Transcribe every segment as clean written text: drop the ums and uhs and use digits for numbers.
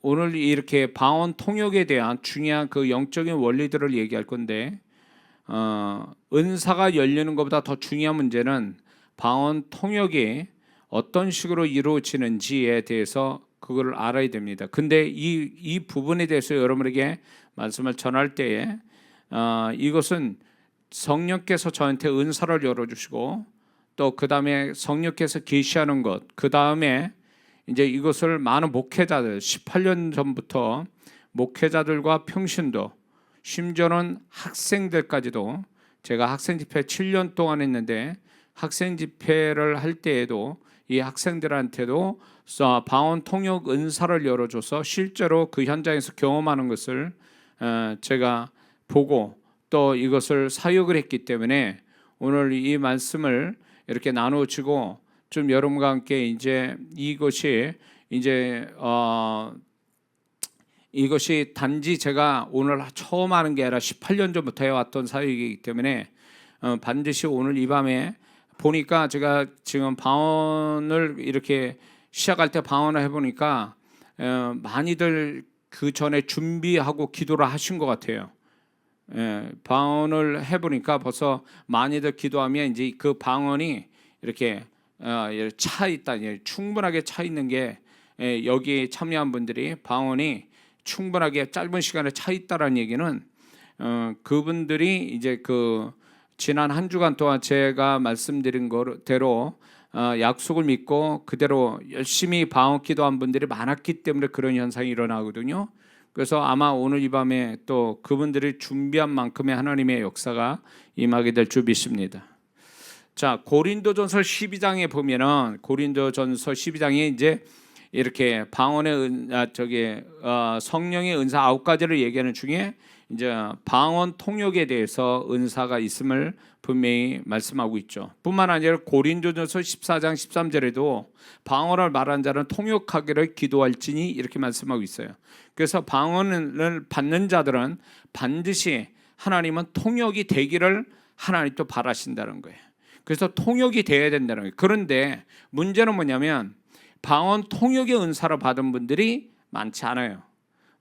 오늘 이렇게 방언 통역에 대한 중요한 그 영적인 원리들을 얘기할 건데, 은사가 열리는 것보다 더 중요한 문제는 방언 통역이 어떤 식으로 이루어지는지에 대해서 그걸 알아야 됩니다. 근데 이 부분에 대해서 여러분에게 말씀을 전할 때에 이것은 성령께서 저한테 은사를 열어주시고, 또 그 다음에 성령께서 계시하는 것, 그 다음에 이제 이것을 많은 목회자들, 18년 전부터 목회자들과 평신도, 심지어는 학생들까지도, 제가 학생 집회 7년 동안 했는데 학생 집회를 할 때에도 이 학생들한테도 방언 통역 은사를 열어줘서 실제로 그 현장에서 경험하는 것을 제가 보고 또 이것을 사역을 했기 때문에 오늘 이 말씀을 이렇게 나누어지고, 좀 여러분과 함께 이제 이것이 단지 제가 오늘 처음 하는 게 아니라 18년 전부터 해왔던 사역이기 때문에 반드시 오늘 이 밤에 보니까, 제가 지금 방언을 이렇게 시작할 때 방언을 해보니까 많이들 그 전에 준비하고 기도를 하신 것 같아요. 방언을 해보니까 벌써 많이들 기도하면 이제 그 방언이 이렇게 차 있다, 충분하게 차 있는 게, 여기 참여한 분들이 방언이 충분하게 짧은 시간에 차 있다라는 얘기는 그분들이 이제 그 지난 한 주간 동안 제가 말씀드린 거대로 약속을 믿고 그대로 열심히 방언 기도한 분들이 많았기 때문에 그런 현상이 일어나거든요. 그래서 아마 오늘 이 밤에 또 그분들이 준비한 만큼의 하나님의 역사가 임하게 될 줄 믿습니다. 자, 고린도전서 12장에 보면은, 고린도전서 12장에 이제 이렇게 방언의 성령의 은사 9가지를 얘기하는 중에 이제 방언 통역에 대해서 은사가 있음을 분명히 말씀하고 있죠. 뿐만 아니라 고린도전서 14장 13절에도 방언을 말한 자는 통역하기를 기도할지니 이렇게 말씀하고 있어요. 그래서 방언을 받는 자들은 반드시 하나님은 통역이 되기를 하나님 또 바라신다는 거예요. 그래서 통역이 돼야 된다는 거예요. 그런데 문제는 뭐냐면 방언 통역의 은사를 받은 분들이 많지 않아요.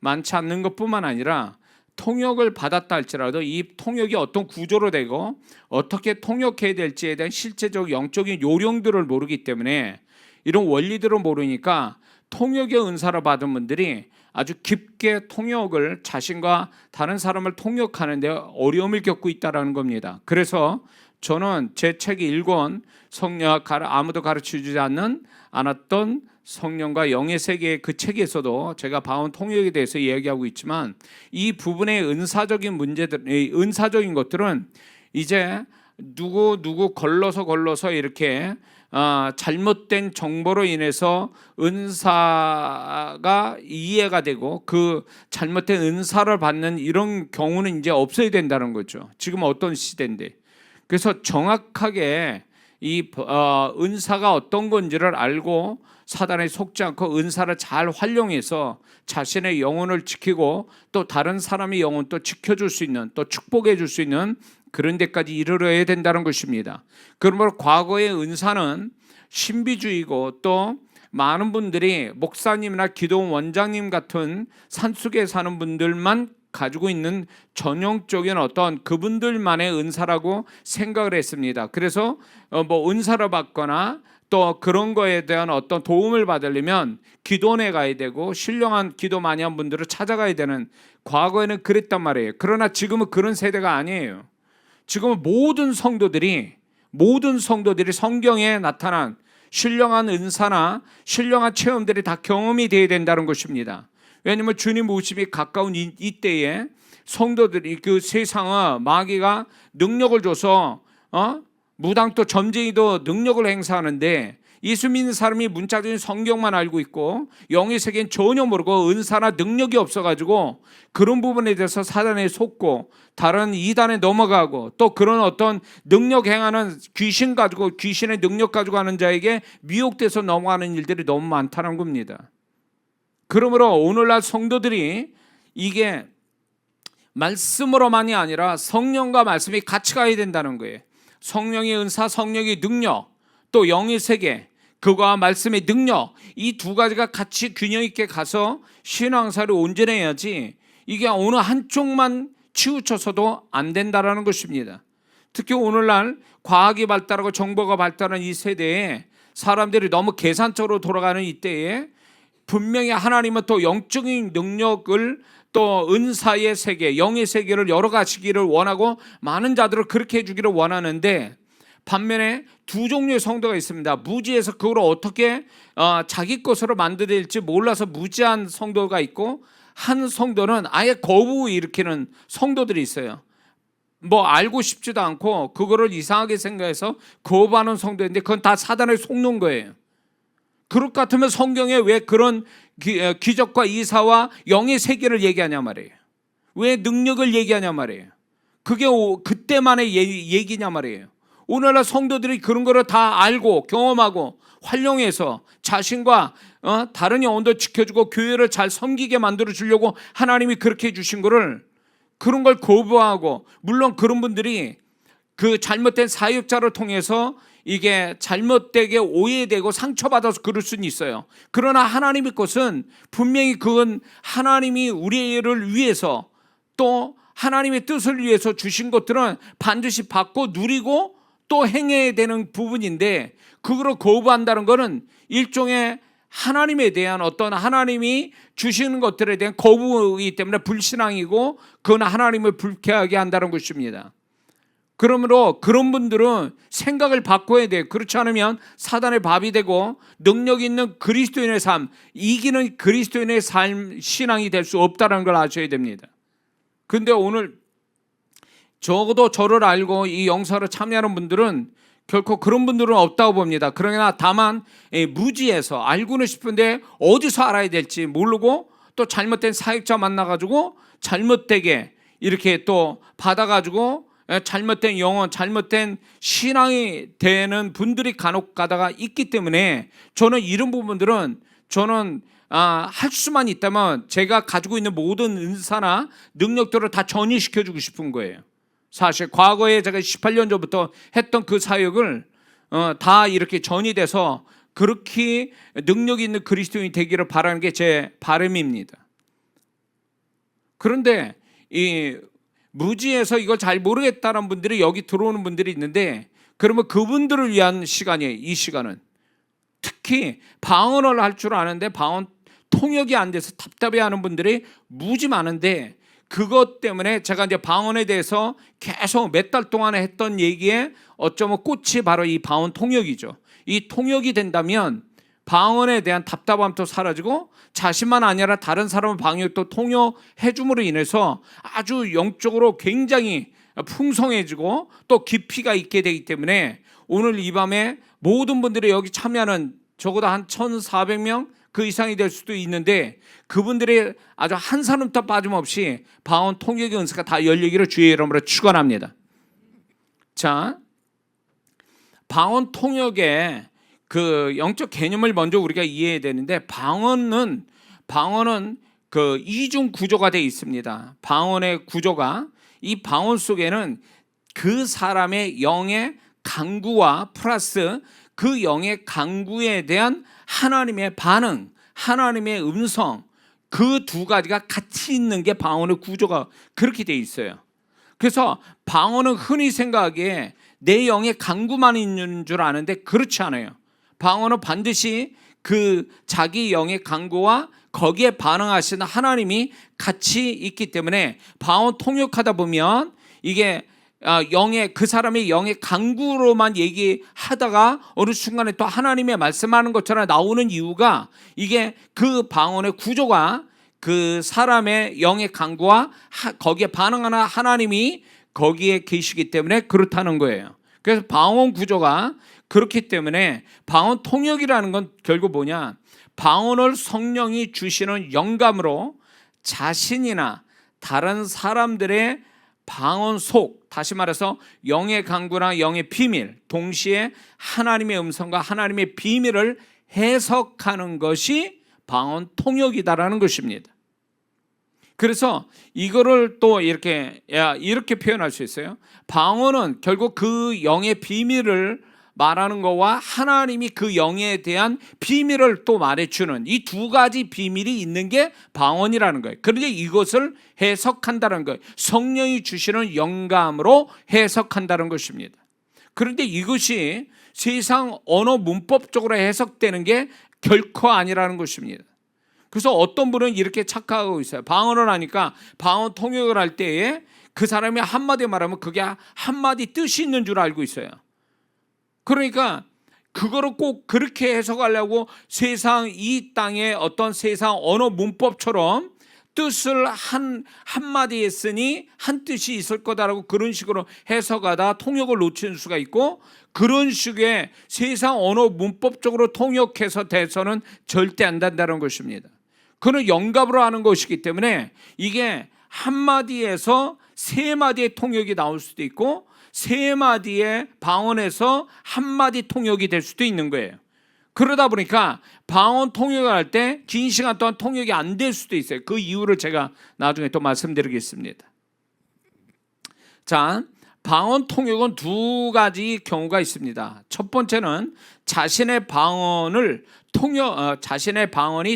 많지 않는 것뿐만 아니라 통역을 받았다 할지라도 이 통역이 어떤 구조로 되고 어떻게 통역해야 될지에 대한 실제적 영적인 요령들을 모르기 때문에, 이런 원리들을 모르니까 통역의 은사를 받은 분들이 아주 깊게 통역을, 자신과 다른 사람을 통역하는 데 어려움을 겪고 있다는 겁니다. 그래서 저는 제 책 1권 아무도 가르쳐주지 않았던 성령과 영의 세계의 그 책에서도 제가 방언 통역에 대해서 이야기하고 있지만, 이 부분의 은사적인 문제들, 은사적인 것들은 이제 누구 걸러서 이렇게 잘못된 정보로 인해서 은사가 이해가 되고 그 잘못된 은사를 받는 이런 경우는 이제 없어야 된다는 거죠. 지금 어떤 시대인데. 그래서 정확하게 이 은사가 어떤 건지를 알고 사단에 속지 않고 은사를 잘 활용해서 자신의 영혼을 지키고 또 다른 사람의 영혼 또 지켜줄 수 있는, 또 축복해 줄 수 있는 그런 데까지 이르러야 된다는 것입니다. 그러므로 과거의 은사는 신비주의고, 또 많은 분들이 목사님이나 기도원 원장님 같은 산속에 사는 분들만 가지고 있는 전형적인 어떤 그분들만의 은사라고 생각을 했습니다. 그래서 뭐 은사를 받거나 또 그런 거에 대한 어떤 도움을 받으려면 기도원에 가야 되고 신령한 기도 많이 한 분들을 찾아가야 되는, 과거에는 그랬단 말이에요. 그러나 지금은 그런 세대가 아니에요. 지금은 모든 성도들이 성경에 나타난 신령한 은사나 신령한 체험들이 다 경험이 돼야 된다는 것입니다. 왜냐하면 주님 오심이 가까운 이때에 성도들이 그 세상의 마귀가 능력을 줘서 무당도 점쟁이도 능력을 행사하는데, 예수 믿는 사람이 문자적인 성경만 알고 있고 영의 세계는 전혀 모르고 은사나 능력이 없어가지고 그런 부분에 대해서 사단에 속고 다른 이단에 넘어가고, 또 그런 어떤 능력 행하는 귀신 가지고, 귀신의 능력 가지고 하는 자에게 미혹돼서 넘어가는 일들이 너무 많다는 겁니다. 그러므로 오늘날 성도들이 이게 말씀으로만이 아니라 성령과 말씀이 같이 가야 된다는 거예요. 성령의 은사, 성령의 능력, 또 영의 세계, 그거와 말씀의 능력, 이 두 가지가 같이 균형 있게 가서 신앙생활이 온전해야지 이게 어느 한쪽만 치우쳐서도 안 된다라는 것입니다. 특히 오늘날 과학이 발달하고 정보가 발달한 이 세대에 사람들이 너무 계산적으로 돌아가는 이때에 분명히 하나님은 또 영적인 능력을 또 은사의 세계, 영의 세계를 열어가시기를 원하고 많은 자들을 그렇게 해주기를 원하는데, 반면에 두 종류의 성도가 있습니다. 무지에서 그걸 어떻게 자기 것으로 만들어질지 몰라서 무지한 성도가 있고, 한 성도는 아예 거부 일으키는 성도들이 있어요. 뭐 알고 싶지도 않고 그거를 이상하게 생각해서 거부하는 성도인데 그건 다 사단에 속는 거예요. 그럴 것 같으면 성경에 왜 그런 기적과 이사와 영의 세계를 얘기하냐 말이에요. 왜 능력을 얘기하냐 말이에요. 그게 그때만의 얘기냐 말이에요. 오늘날 성도들이 그런 거를 다 알고 경험하고 활용해서 자신과 다른 영혼도 지켜주고 교회를 잘 섬기게 만들어 주려고 하나님이 그렇게 해주신 거를, 그런 걸 거부하고, 물론 그런 분들이 그 잘못된 사역자를 통해서 이게 잘못되게 오해되고 상처받아서 그럴 수는 있어요. 그러나 하나님의 것은 분명히 그건 하나님이 우리를 위해서 또 하나님의 뜻을 위해서 주신 것들은 반드시 받고 누리고 또 행해야 되는 부분인데, 그거를 거부한다는 것은 일종의 하나님에 대한 어떤 하나님이 주시는 것들에 대한 거부이기 때문에 불신앙이고, 그건 하나님을 불쾌하게 한다는 것입니다. 그러므로 그런 분들은 생각을 바꿔야 돼요. 그렇지 않으면 사단의 밥이 되고 능력 있는 그리스도인의 삶, 이기는 그리스도인의 삶, 신앙이 될 수 없다는 걸 아셔야 됩니다. 그런데 오늘 적어도 저를 알고 이 영사를 참여하는 분들은 결코 그런 분들은 없다고 봅니다. 그러나 다만 무지해서 알고는 싶은데 어디서 알아야 될지 모르고 또 잘못된 사역자 만나가지고 잘못되게 이렇게 또 받아가지고 잘못된 영혼, 잘못된 신앙이 되는 분들이 간혹 가다가 있기 때문에 저는 이런 부분들은 저는 할 수만 있다면 제가 가지고 있는 모든 은사나 능력들을 다 전이시켜주고 싶은 거예요. 사실 과거에 제가 18년 전부터 했던 그 사역을 다 이렇게 전이 돼서 그렇게 능력 있는 그리스도인이 되기를 바라는 게 제 바람입니다. 그런데 이 무지에서 이걸 잘 모르겠다는 분들이 여기 들어오는 분들이 있는데, 그러면 그분들을 위한 시간이에요. 이 시간은 특히 방언을 할 줄 아는데 방언 통역이 안 돼서 답답해하는 분들이 무지 많은데, 그것 때문에 제가 이제 방언에 대해서 계속 몇 달 동안에 했던 얘기에 어쩌면 꽃이 바로 이 방언 통역이죠. 이 통역이 된다면 방언에 대한 답답함도 사라지고 자신만 아니라 다른 사람의 방역도 통역해 줌으로 인해서 아주 영적으로 굉장히 풍성해지고 또 깊이가 있게 되기 때문에 오늘 이 밤에 모든 분들이 여기 참여하는 적어도 한 1,400명 그 이상이 될 수도 있는데, 그분들이 아주 한 사람도 빠짐없이 방언 통역의 은사가 다 열리기를 주의 이름으로 축원합니다. 자, 방언 통역의 그 영적 개념을 먼저 우리가 이해해야 되는데, 방언은 그 이중 구조가 되어 있습니다. 방언의 구조가, 이 방언 속에는 그 사람의 영의 강구와 플러스 그 영의 강구에 대한 하나님의 반응, 하나님의 음성, 그 두 가지가 같이 있는 게 방언의 구조가 그렇게 되어 있어요. 그래서 방언은 흔히 생각하기에 내 영의 강구만 있는 줄 아는데 그렇지 않아요. 방언은 반드시 그 자기 영의 강구와 거기에 반응하시는 하나님이 같이 있기 때문에 방언 통역하다 보면 이게 영의 그 사람의 영의 강구로만 얘기하다가 어느 순간에 또 하나님의 말씀하는 것처럼 나오는 이유가, 이게 그 방언의 구조가 그 사람의 영의 강구와 거기에 반응하는 하나님이 거기에 계시기 때문에 그렇다는 거예요. 그래서 방언 구조가 그렇기 때문에 방언 통역이라는 건 결국 뭐냐, 방언을 성령이 주시는 영감으로 자신이나 다른 사람들의 방언 속, 다시 말해서 영의 강구나 영의 비밀, 동시에 하나님의 음성과 하나님의 비밀을 해석하는 것이 방언 통역이다라는 것입니다. 그래서 이거를 또 이렇게 표현할 수 있어요. 방언은 결국 그 영의 비밀을 말하는 거와 하나님이 그 영에 대한 비밀을 또 말해주는 이 두 가지 비밀이 있는 게 방언이라는 거예요. 그런데 이것을 해석한다는 거예요. 성령이 주시는 영감으로 해석한다는 것입니다. 그런데 이것이 세상 언어 문법적으로 해석되는 게 결코 아니라는 것입니다. 그래서 어떤 분은 이렇게 착각하고 있어요. 방언을 하니까 방언 통역을 할 때에 그 사람이 한마디 말하면 그게 한마디 뜻이 있는 줄 알고 있어요. 그러니까 그거를 꼭 그렇게 해석하려고 세상 이 땅의 어떤 세상 언어 문법처럼 뜻을 한마디 했으니 한 뜻이 있을 거다라고 그런 식으로 해석하다 통역을 놓치는 수가 있고, 그런 식의 세상 언어 문법적으로 통역해서 돼서는 절대 안 된다는 것입니다. 그는 영감으로 하는 것이기 때문에 이게 한마디에서 세 마디의 통역이 나올 수도 있고 세 마디의 방언에서 한 마디 통역이 될 수도 있는 거예요. 그러다 보니까 방언 통역을 할 때 긴 시간 동안 통역이 안 될 수도 있어요. 그 이유를 제가 나중에 또 말씀드리겠습니다. 자, 방언 통역은 두 가지 경우가 있습니다. 첫 번째는 자신의 방언이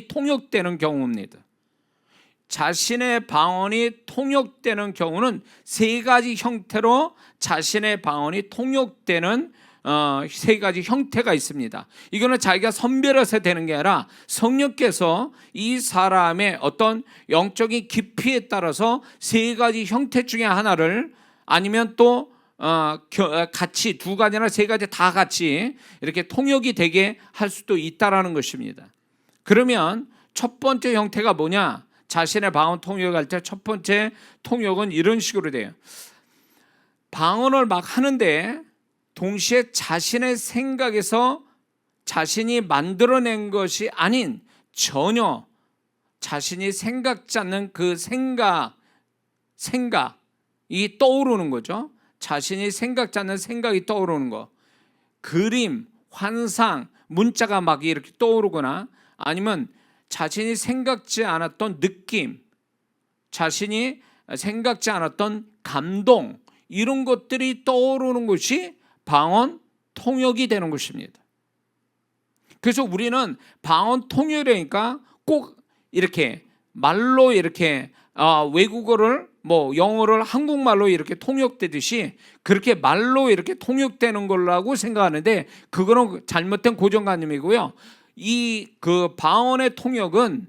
통역되는 경우입니다. 자신의 방언이 통역되는 경우는 세 가지 형태로 자신의 방언이 통역되는 세 가지 형태가 있습니다. 이거는 자기가 선별해서 되는 게 아니라 성령께서 이 사람의 어떤 영적인 깊이에 따라서 세 가지 형태 중에 하나를 아니면 또 같이 두 가지나 세 가지 다 같이 이렇게 통역이 되게 할 수도 있다라는 것입니다. 그러면 첫 번째 형태가 뭐냐? 자신의 방언 통역할 때 첫 번째 통역은 이런 식으로 돼요. 방언을 막 하는데 동시에 자신의 생각에서 자신이 만들어낸 것이 아닌 전혀 자신이 생각지 않는 그 생각이 떠오르는 거죠. 자신이 생각지 않는 생각이 떠오르는 거. 그림, 환상, 문자가 막 이렇게 떠오르거나 아니면 자신이 생각지 않았던 느낌, 자신이 생각지 않았던 감동, 이런 것들이 떠오르는 것이 방언 통역이 되는 것입니다. 그래서 우리는 방언 통역이니까 꼭 이렇게 말로 이렇게 외국어를 영어를 한국말로 이렇게 통역되듯이 그렇게 말로 이렇게 통역되는 거라고 생각하는데 그거는 잘못된 고정관념이고요. 이 그 방언의 통역은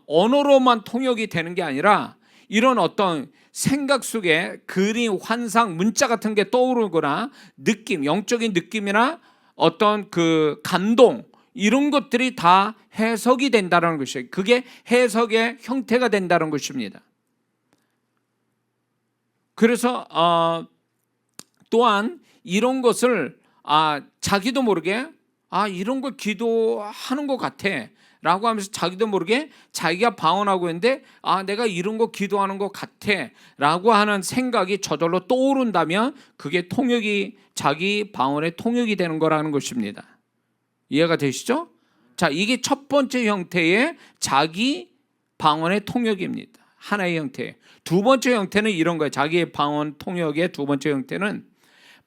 언어로만 통역이 되는 게 아니라 이런 어떤 생각 속에 그림, 환상, 문자 같은 게 떠오르거나 느낌, 영적인 느낌이나 어떤 그 감동 이런 것들이 다 해석이 된다는 것이에요. 그게 해석의 형태가 된다는 것입니다. 그래서 또한 이런 것을 자기도 모르게 이런 걸 기도하는 것 같아 라고 하면서 자기도 모르게 자기가 방언하고 있는데 내가 이런 거 기도하는 것 같아 라고 하는 생각이 저절로 떠오른다면 그게 통역이 자기 방언의 통역이 되는 거라는 것입니다. 이해가 되시죠? 자, 이게 첫 번째 형태의 자기 방언의 통역입니다. 하나의 형태. 두 번째 형태는 이런 거예요. 자기의 방언 통역의 두 번째 형태는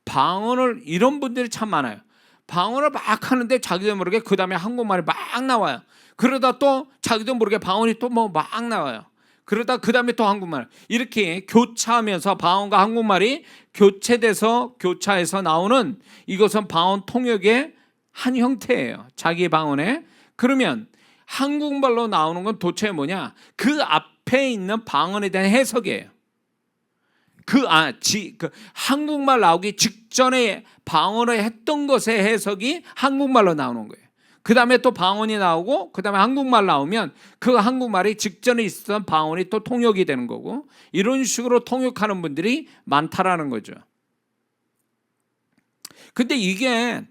방언을 이런 분들이 참 많아요. 방언을 막 하는데 자기도 모르게 그 다음에 한국말이 막 나와요. 그러다 또 자기도 모르게 방언이 또 막 나와요. 그러다 그 다음에 또 한국말 이렇게 교차하면서 방언과 한국말이 교차해서 나오는 이것은 방언 통역의 한 형태예요. 자기 방언에. 그러면 한국말로 나오는 건 도대체 뭐냐? 그 앞에 있는 방언에 대한 해석이에요. 한국말 나오기 직전에 방언을 했던 것의 해석이 한국말로 나오는 거예요. 그 다음에 또 방언이 나오고 그 다음에 한국말 나오면 그 한국말이 직전에 있었던 방언이 또 통역이 되는 거고 이런 식으로 통역하는 분들이 많다라는 거죠. 근데 이게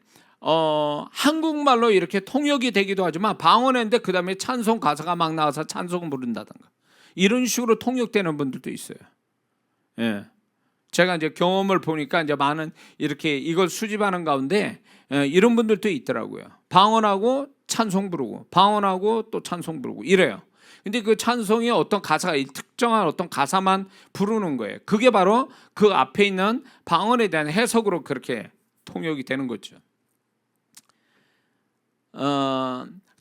한국말로 이렇게 통역이 되기도 하지만 방언인데 그 다음에 찬송 가사가 막 나와서 찬송을 부른다든가 이런 식으로 통역되는 분들도 있어요. 예. 제가 이제 경험을 보니까 이제 많은 이렇게 이걸 수집하는 가운데 이런 분들도 있더라고요. 방언하고 찬송 부르고 방언하고 또 찬송 부르고 이래요. 근데 그 찬송이 어떤 가사가 특정한 어떤 가사만 부르는 거예요. 그게 바로 그 앞에 있는 방언에 대한 해석으로 그렇게 통역이 되는 거죠.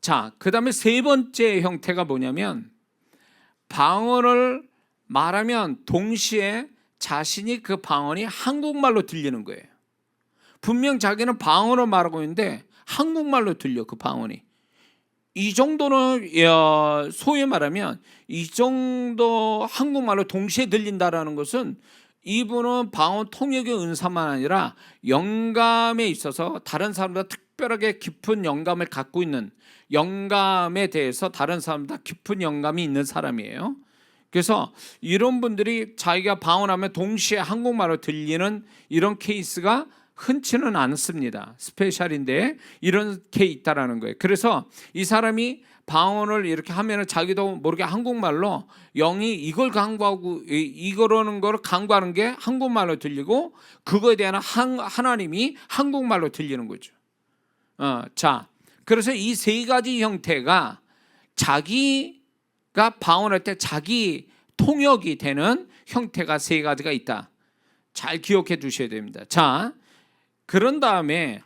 자, 그다음에 세 번째 형태가 뭐냐면 방언을 말하면 동시에 자신이 그 방언이 한국말로 들리는 거예요. 분명 자기는 방언을 말하고 있는데 한국말로 들려, 그 방언이. 이 정도는 소위 말하면 이 정도 한국말로 동시에 들린다라는 것은 이분은 방언 통역의 은사만 아니라 영감에 있어서 다른 사람보다 특별하게 깊은 영감을 갖고 있는, 영감에 대해서 다른 사람보다 깊은 영감이 있는 사람이에요. 그래서 이런 분들이 자기가 방언하면 동시에 한국말로 들리는 이런 케이스가 흔치는 않습니다. 스페셜인데 이렇게 있다라는 거예요. 그래서 이 사람이 방언을 이렇게 하면은 자기도 모르게 한국말로 영이 이걸 강구하고 이거라는 걸 강구하는 게 한국말로 들리고 그거에 대한 하나님이 한국말로 들리는 거죠. 자, 그래서 이 세 가지 형태가 자기가 방언할 때 자기 통역이 되는 형태가 세 가지가 있다. 잘 기억해 두셔야 됩니다. 자, 그런 다음에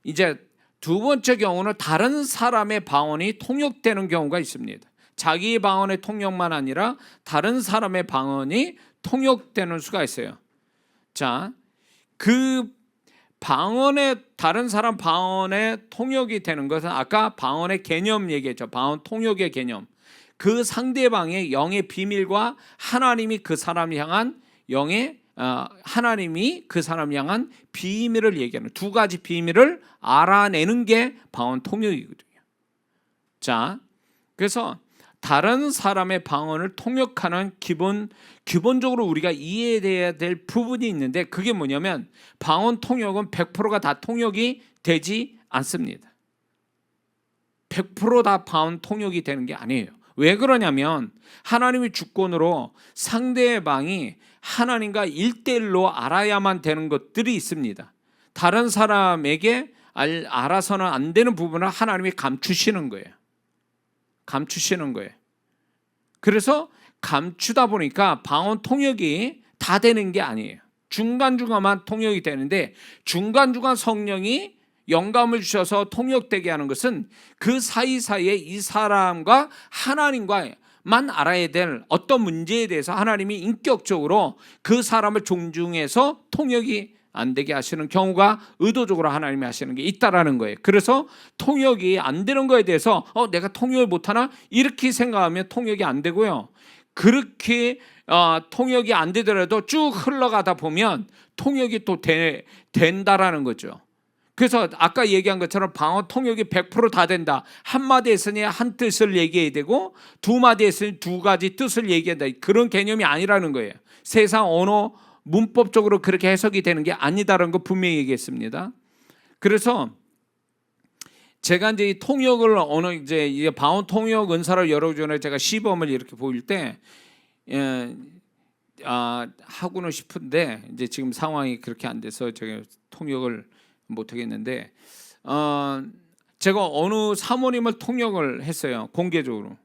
이제 두 번째 경우는 다른 사람의 방언이 통역되는 경우가 있습니다. 자기 방언의 통역만 아니라 다른 사람의 방언이 통역되는 수가 있어요. 자, 그 방언의, 다른 사람 방언의 통역이 되는 것은 아까 방언의 개념 얘기했죠. 방언 통역의 개념. 그 상대방의 영의 비밀과 하나님이 그 사람을 향한 영의 하나님이 그 사람을 향한 비밀을 얘기하는 두 가지 비밀을 알아내는 게 방언 통역이거든요. 자, 그래서 다른 사람의 방언을 통역하는 기본적으로 우리가 이해해야 될 부분이 있는데 그게 뭐냐면 방언 통역은 100%가 다 통역이 되지 않습니다. 100% 다 방언 통역이 되는 게 아니에요. 왜 그러냐면 하나님의 주권으로 상대방이 하나님과 1대1로 알아야만 되는 것들이 있습니다. 다른 사람에게 알아서는 안 되는 부분을 하나님이 감추시는 거예요. 감추시는 거예요. 그래서 감추다 보니까 방언 통역이 다 되는 게 아니에요. 중간중간만 통역이 되는데 중간중간 성령이 영감을 주셔서 통역되게 하는 것은 그 사이사이에 이 사람과 하나님과만 알아야 될 어떤 문제에 대해서 하나님이 인격적으로 그 사람을 존중해서 통역이 안 되게 하시는 경우가 의도적으로 하나님이 하시는 게 있다라는 거예요. 그래서 통역이 안 되는 거에 대해서 내가 통역을 못하나 이렇게 생각하면 통역이 안 되고요. 그렇게 통역이 안 되더라도 쭉 흘러가다 보면 통역이 또 된다라는 거죠. 그래서 아까 얘기한 것처럼 방언 통역이 100% 다 된다. 한 마디 했으니 한 뜻을 얘기해야 되고 두 마디 했으니 두 가지 뜻을 얘기한다. 그런 개념이 아니라는 거예요. 세상 언어 문법적으로 그렇게 해석이 되는 게 아니다라는 거 분명히 얘기했습니다. 그래서 제가 이제 이 통역을 이제 방언 통역 은사를 여러 전에 제가 시범을 이렇게 보일 때 하고는 싶은데 이제 지금 상황이 그렇게 안 돼서 제가 통역을 못 하겠는데 제가 어느 사모님을 통역을 했어요. 공개적으로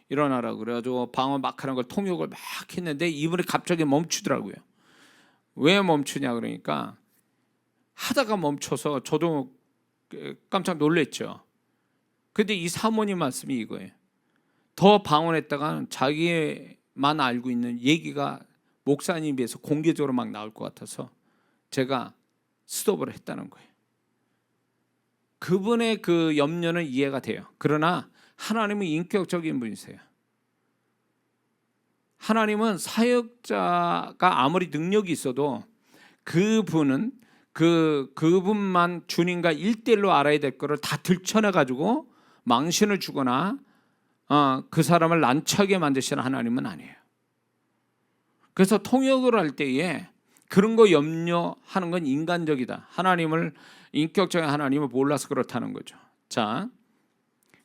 일어나라고 그래가지고 방언 막 하는 걸 통역을 막 했는데 이분이 갑자기 멈추더라고요. 왜 멈추냐 그러니까 하다가 멈춰서 저도 깜짝 놀랐죠. 근데 이 사모님 말씀이 이거예요. 더 방언했다가 자기만 알고 있는 얘기가 목사님에 비해서 공개적으로 막 나올 것 같아서 제가 스톱을 했다는 거예요. 그분의 그 염려는 이해가 돼요. 그러나 하나님은 인격적인 분이세요. 하나님은 사역자가 아무리 능력이 있어도 그분은 그분만 주님과 1대1로 알아야 될 거를 다 들춰내가지고 망신을 주거나 그 사람을 난처하게 만드시는 하나님은 아니에요. 그래서 통역을 할 때에 그런 거 염려하는 건 인간적이다. 하나님을, 인격적인 하나님을 몰라서 그렇다는 거죠. 자,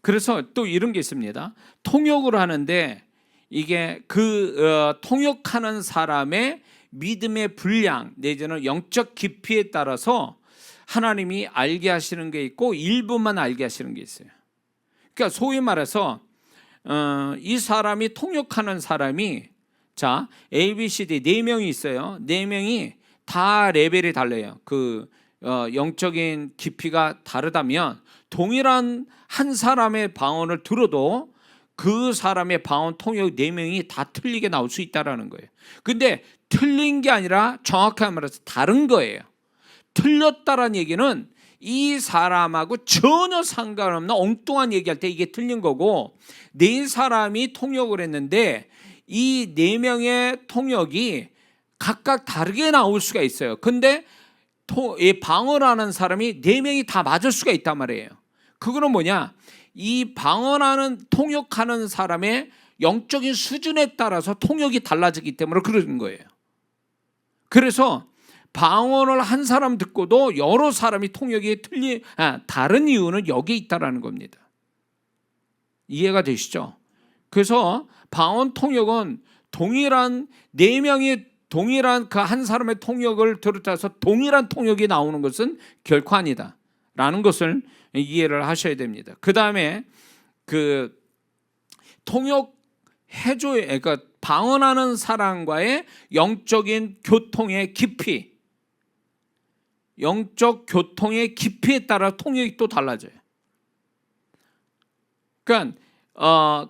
그래서 또 이런 게 있습니다. 통역을 하는데 이게 통역하는 사람의 믿음의 분량 내지는 영적 깊이에 따라서 하나님이 알게 하시는 게 있고 일부만 알게 하시는 게 있어요. 그러니까 소위 말해서 이 사람이 통역하는 사람이 자, A, B, C, D 4명이 있어요. 4명이 다 레벨이 달라요. 그 영적인 깊이가 다르다면 동일한 한 사람의 방언을 들어도 그 사람의 방언 통역 4명이 다 틀리게 나올 수 있다라는 거예요. 근데 틀린 게 아니라 정확하게 말해서 다른 거예요. 틀렸다라는 얘기는 이 사람하고 전혀 상관없는 엉뚱한 얘기할 때 이게 틀린 거고, 4사람이 통역을 했는데 이 4명의 통역이 각각 다르게 나올 수가 있어요. 근데 방언하는 사람이 4명이 다 맞을 수가 있단 말이에요. 그거는 뭐냐? 이 방언하는 통역하는 사람의 영적인 수준에 따라서 통역이 달라지기 때문에 그러는 거예요. 그래서 방언을 한 사람 듣고도 여러 사람이 통역이 다른 이유는 여기에 있다라는 겁니다. 이해가 되시죠? 그래서 방언 통역은 동일한 4명이 동일한 그 한 사람의 통역을 들었다서 동일한 통역이 나오는 것은 결코 아니다라는 것을 이해를 하셔야 됩니다. 그 다음에 그 그러니까 방언하는 사람과의 영적인 교통의 깊이, 영적 교통의 깊이에 따라 통역이 또 달라져요. 그러니까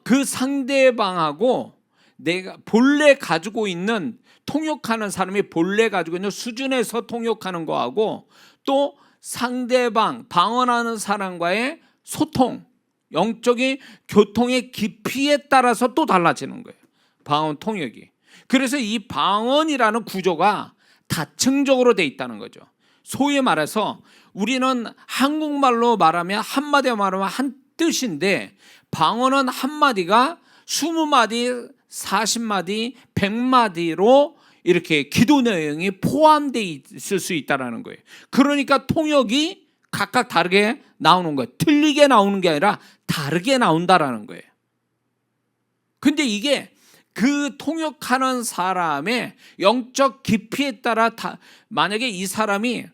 그 상대방하고 내가 본래 가지고 있는 통역하는 사람이 본래 가지고 있는 수준에서 통역하는 거하고 또 상대방 방언하는 사람과의 소통, 영적인 교통의 깊이에 따라서 또 달라지는 거예요. 방언 통역이. 그래서 이 방언이라는 구조가 다층적으로 돼 있다는 거죠. 소위 말해서 우리는 한국말로 말하면 한마디로 말하면 한 뜻인데 방언은 한마디가 20마디, 40마디, 100마디로 이렇게 기도 내용이 포함되어 있을 수 있다는 거예요. 그러니까 통역이 각각 다르게 나오는 거예요. 틀리게 나오는 게 아니라 다르게 나온다라는 거예요. 근데 이게 그 통역하는 사람의 영적 깊이에 따라 만약에 이 사람이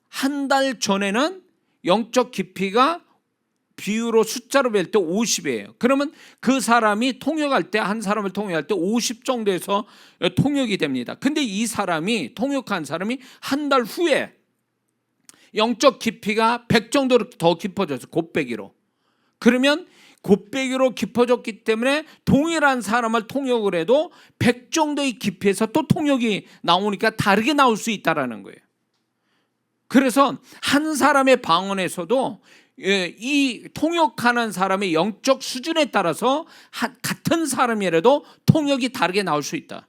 한 달 전에는 영적 깊이가 비유로 숫자로 뵐 때 50이에요. 그러면 그 사람이 통역할 때 한 사람을 통역할 때 50 정도에서 통역이 됩니다. 근데 이 사람이 통역한 사람이 한 달 후에 영적 깊이가 100 정도로 더 깊어져서 곱빼기로. 그러면 곱빼기로 깊어졌기 때문에 동일한 사람을 통역을 해도 100 정도의 깊이에서 또 통역이 나오니까 다르게 나올 수 있다는 거예요. 그래서 한 사람의 방언에서도 이 통역하는 사람의 영적 수준에 따라서 같은 사람이라도 통역이 다르게 나올 수 있다.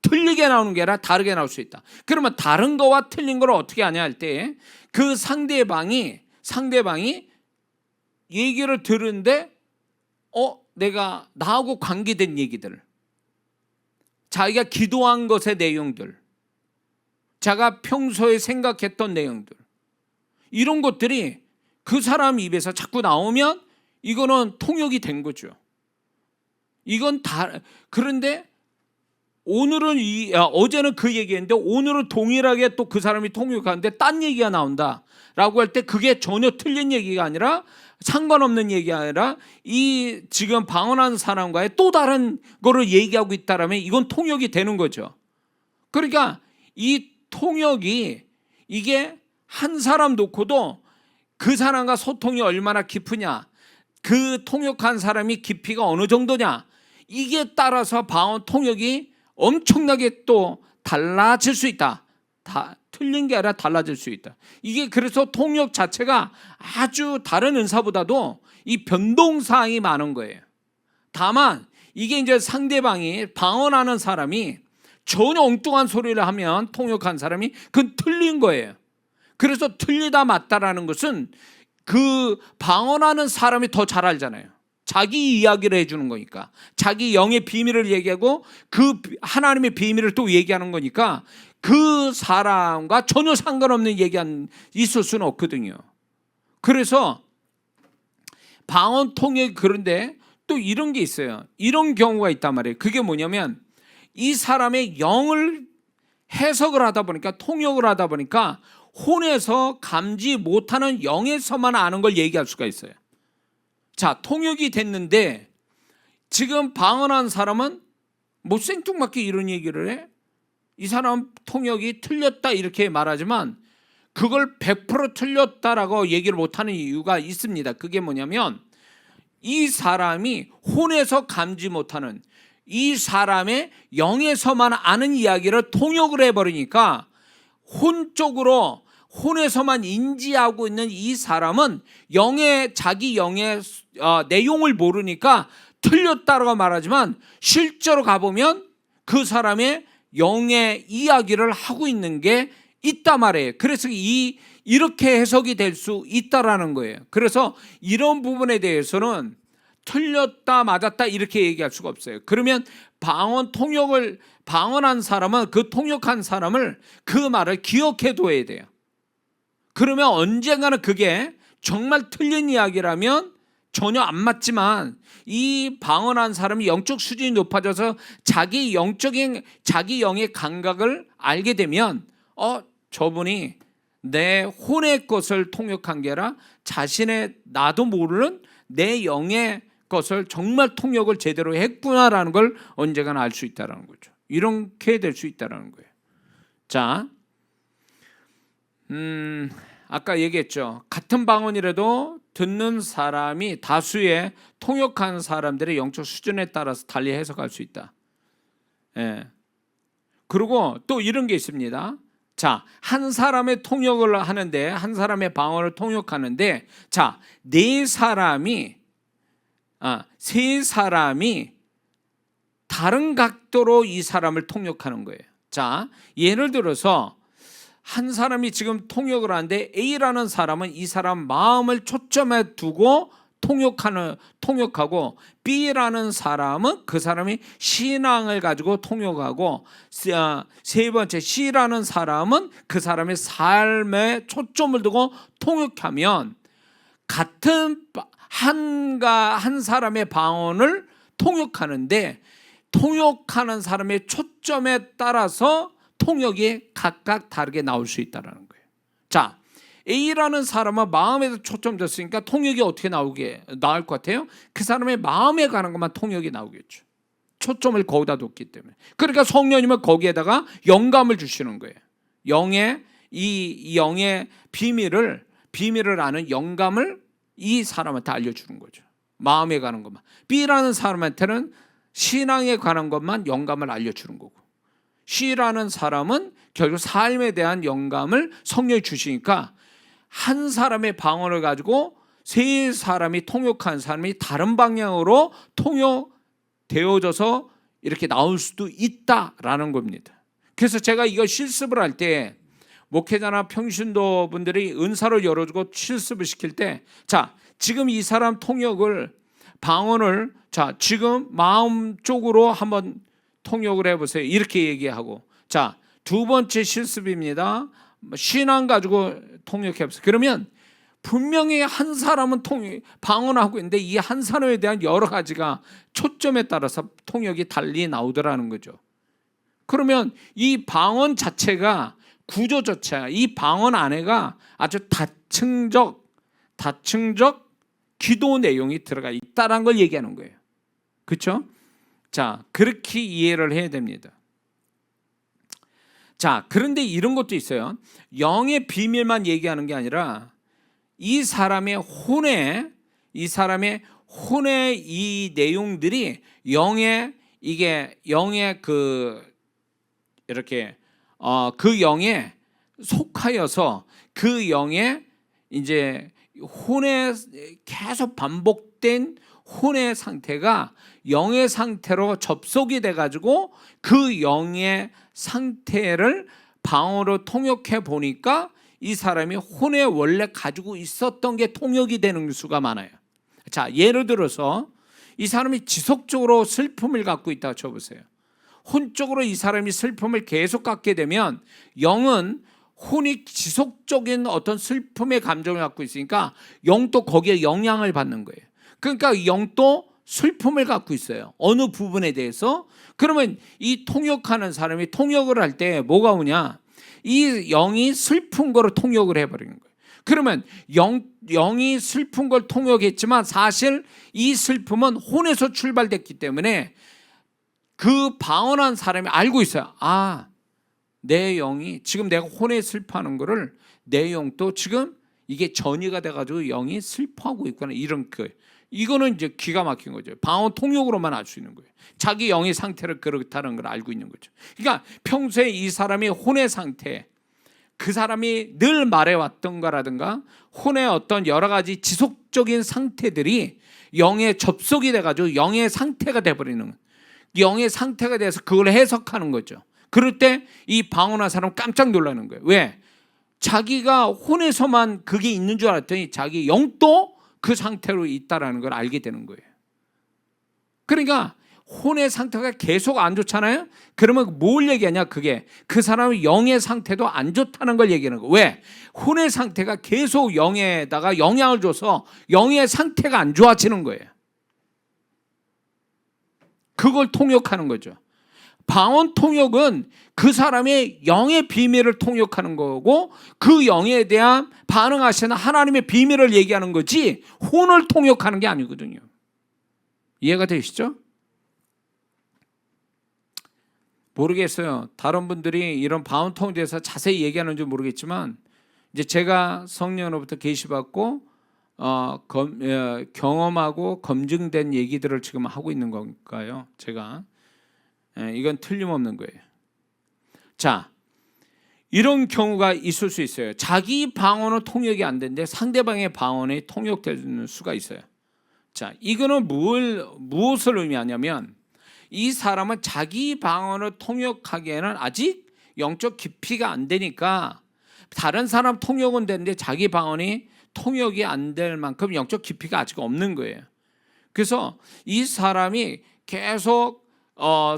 틀리게 나오는 게 아니라 다르게 나올 수 있다. 그러면 다른 거와 틀린 걸 어떻게 하냐 할 때 그 상대방이 얘기를 들은데 내가 나하고 관계된 얘기들, 자기가 기도한 것의 내용들, 자기가 평소에 생각했던 내용들, 이런 것들이 그 사람 입에서 자꾸 나오면 이거는 통역이 된 거죠. 이건 그런데 오늘은 어제는 그 얘기했는데 오늘은 동일하게 또 그 사람이 통역하는데 딴 얘기가 나온다라고 할 때 그게 전혀 틀린 얘기가 아니라 상관없는 얘기가 아니라 이 지금 방언하는 사람과의 또 다른 거를 얘기하고 있다라면 이건 통역이 되는 거죠. 그러니까 이 통역이 이게 한 사람 놓고도 그 사람과 소통이 얼마나 깊으냐, 그 통역한 사람이 깊이가 어느 정도냐, 이게 따라서 방언 통역이 엄청나게 또 달라질 수 있다. 틀린 게 아니라 달라질 수 있다. 이게 그래서 통역 자체가 아주 다른 은사보다도 이 변동사항이 많은 거예요. 다만 이게 이제 상대방이 방언하는 사람이 전혀 엉뚱한 소리를 하면 통역한 사람이 그건 틀린 거예요. 그래서 틀리다 맞다라는 것은 그 방언하는 사람이 더 잘 알잖아요. 자기 이야기를 해주는 거니까, 자기 영의 비밀을 얘기하고 그 하나님의 비밀을 또 얘기하는 거니까 그 사람과 전혀 상관없는 얘기가 있을 수는 없거든요. 그래서 방언 통역, 그런데 또 이런 게 있어요. 이런 경우가 있단 말이에요. 그게 뭐냐면 이 사람의 영을 해석을 하다 보니까, 통역을 하다 보니까 혼에서 감지 못하는 영에서만 아는 걸 얘기할 수가 있어요. 자, 통역이 됐는데 지금 방언한 사람은 뭐 생뚱맞게 이런 얘기를 해. 이 사람 통역이 틀렸다 이렇게 말하지만 그걸 100% 틀렸다라고 얘기를 못하는 이유가 있습니다. 그게 뭐냐면 이 사람이 혼에서 감지 못하는, 이 사람의 영에서만 아는 이야기를 통역을 해버리니까 혼적으로 혼에서만 인지하고 있는 이 사람은 자기 영의 내용을 모르니까 틀렸다고 말하지만 실제로 가보면 그 사람의 영의 이야기를 하고 있는 게 있단 말이에요. 그래서 이렇게 해석이 될 수 있다라는 거예요. 그래서 이런 부분에 대해서는 틀렸다 맞았다 이렇게 얘기할 수가 없어요. 그러면 방언한 사람은 그 통역한 사람을 그 말을 기억해 둬야 돼요. 그러면 언젠가는 그게 정말 틀린 이야기라면 전혀 안 맞지만 이 방언한 사람이 영적 수준이 높아져서 자기 영의 감각을 알게 되면 저분이 내 혼의 것을 통역한 게 아니라 자신의 나도 모르는 내 영의 것을 정말 통역을 제대로 했구나라는 걸 언젠가는 알 수 있다는 거죠. 이렇게 될 수 있다는 거예요. 자, 아까 얘기했죠. 같은 방언이라도 듣는 사람이 다수의 통역한 사람들의 영적 수준에 따라서 달리 해석할 수 있다. 예. 그리고 또 이런 게 있습니다. 자, 한 사람의 통역을 하는데, 한 사람의 방언을 통역하는데, 자, 세 사람이 다른 각도로 이 사람을 통역하는 거예요. 자, 예를 들어서 한 사람이 지금 통역을 하는데 A라는 사람은 이 사람 마음을 초점에 두고 통역하고 B라는 사람은 그 사람이 신앙을 가지고 통역하고 세 번째 C라는 사람은 그 사람의 삶에 초점을 두고 통역하면 같은 한 사람의 방언을 통역하는데 통역하는 사람의 초점에 따라서 통역이 각각 다르게 나올 수 있다는 거예요. 자, A라는 사람은 마음에서 초점됐으니까 통역이 어떻게 나올 것 같아요? 그 사람의 마음에 관한 것만 통역이 나오겠죠. 초점을 거기다 뒀기 때문에. 그러니까 성령님은 거기에다가 영감을 주시는 거예요. 이 영의 비밀을 아는 영감을 이 사람한테 알려주는 거죠. 마음에 관한 것만. B라는 사람한테는 신앙에 관한 것만 영감을 알려주는 거고, C라는 사람은 결국 삶에 대한 영감을 성령이 주시니까 한 사람의 방언을 가지고 세 사람이 통역한 사람이 다른 방향으로 통역되어져서 이렇게 나올 수도 있다라는 겁니다. 그래서 제가 이거 실습을 할 때 목회자나 평신도 분들이 은사를 열어주고 실습을 시킬 때, 자, 지금 이 사람 방언을 자, 지금 마음 쪽으로 한번 통역을 해보세요. 이렇게 얘기하고, 자, 두 번째 실습입니다. 신앙 가지고 통역해보세요. 그러면 분명히 한 사람은 방언하고 있는데 이 한 사람에 대한 여러 가지가 초점에 따라서 통역이 달리 나오더라는 거죠. 그러면 이 방언 자체가 구조 자체가 이 방언 안에가 아주 다층적 기도 내용이 들어가 있다는 걸 얘기하는 거예요. 그렇죠? 자, 그렇게 이해를 해야 됩니다. 자, 그런데 이런 것도 있어요. 영의 비밀만 얘기하는 게 아니라 이 사람의 혼의 이 내용들이 영의 그 영에 속하여서 그 영의 이제 혼에 계속 반복된 혼의 상태가 영의 상태로 접속이 돼가지고 그 영의 상태를 방언으로 통역해 보니까 이 사람이 혼에 원래 가지고 있었던 게 통역이 되는 수가 많아요. 자, 예를 들어서 이 사람이 지속적으로 슬픔을 갖고 있다고 쳐보세요. 혼적으로 이 사람이 슬픔을 계속 갖게 되면 영은 혼이 지속적인 어떤 슬픔의 감정을 갖고 있으니까 영도 거기에 영향을 받는 거예요. 그러니까 영도 슬픔을 갖고 있어요. 어느 부분에 대해서. 그러면 이 통역하는 사람이 통역을 할 때 뭐가 오냐? 이 영이 슬픈 거로 통역을 해버리는 거예요. 그러면 영이 슬픈 걸 통역했지만 사실 이 슬픔은 혼에서 출발됐기 때문에 그 방언한 사람이 알고 있어요. 아, 내 영이 지금 내가 혼에 슬퍼하는 거를 내용도 지금 이게 전이가 돼가지고 영이 슬퍼하고 있구나, 이런 이거는 이제 기가 막힌 거죠. 방언 통역으로만 알 수 있는 거예요. 자기 영의 상태를 그렇다는 걸 알고 있는 거죠. 그러니까 평소에 이 사람이 혼의 상태, 그 사람이 늘 말해왔던 거라든가 혼의 어떤 여러 가지 지속적인 상태들이 영에 접속이 돼가지고 영의 상태가 돼버리는, 영의 상태가 돼서 그걸 해석하는 거죠. 그럴 때 이 방언한 사람은 깜짝 놀라는 거예요. 왜? 자기가 혼에서만 그게 있는 줄 알았더니 자기 영도 그 상태로 있다라는 걸 알게 되는 거예요. 그러니까 혼의 상태가 계속 안 좋잖아요. 그러면 뭘 얘기하냐, 그게 그 사람의 영의 상태도 안 좋다는 걸 얘기하는 거예요. 왜? 혼의 상태가 계속 영에다가 영향을 줘서 영의 상태가 안 좋아지는 거예요. 그걸 통역하는 거죠. 방언 통역은 그 사람의 영의 비밀을 통역하는 거고, 그 영에 대한 반응하시는 하나님의 비밀을 얘기하는 거지 혼을 통역하는 게 아니거든요. 이해가 되시죠? 모르겠어요. 다른 분들이 이런 방언 통역에 대해서 자세히 얘기하는지 모르겠지만, 이제 제가 성령으로부터 계시받고 경험하고 검증된 얘기들을 지금 하고 있는 건가요? 제가 이건 틀림없는 거예요. 자, 이런 경우가 있을 수 있어요. 자기 방언은 통역이 안 되는데 상대방의 방언이 통역되는 수가 있어요. 자, 이거는 무엇을 의미하냐면, 이 사람은 자기 방언을 통역하기에는 아직 영적 깊이가 안 되니까, 다른 사람 통역은 되는데 자기 방언이 통역이 안 될 만큼 영적 깊이가 아직 없는 거예요. 그래서 이 사람이 계속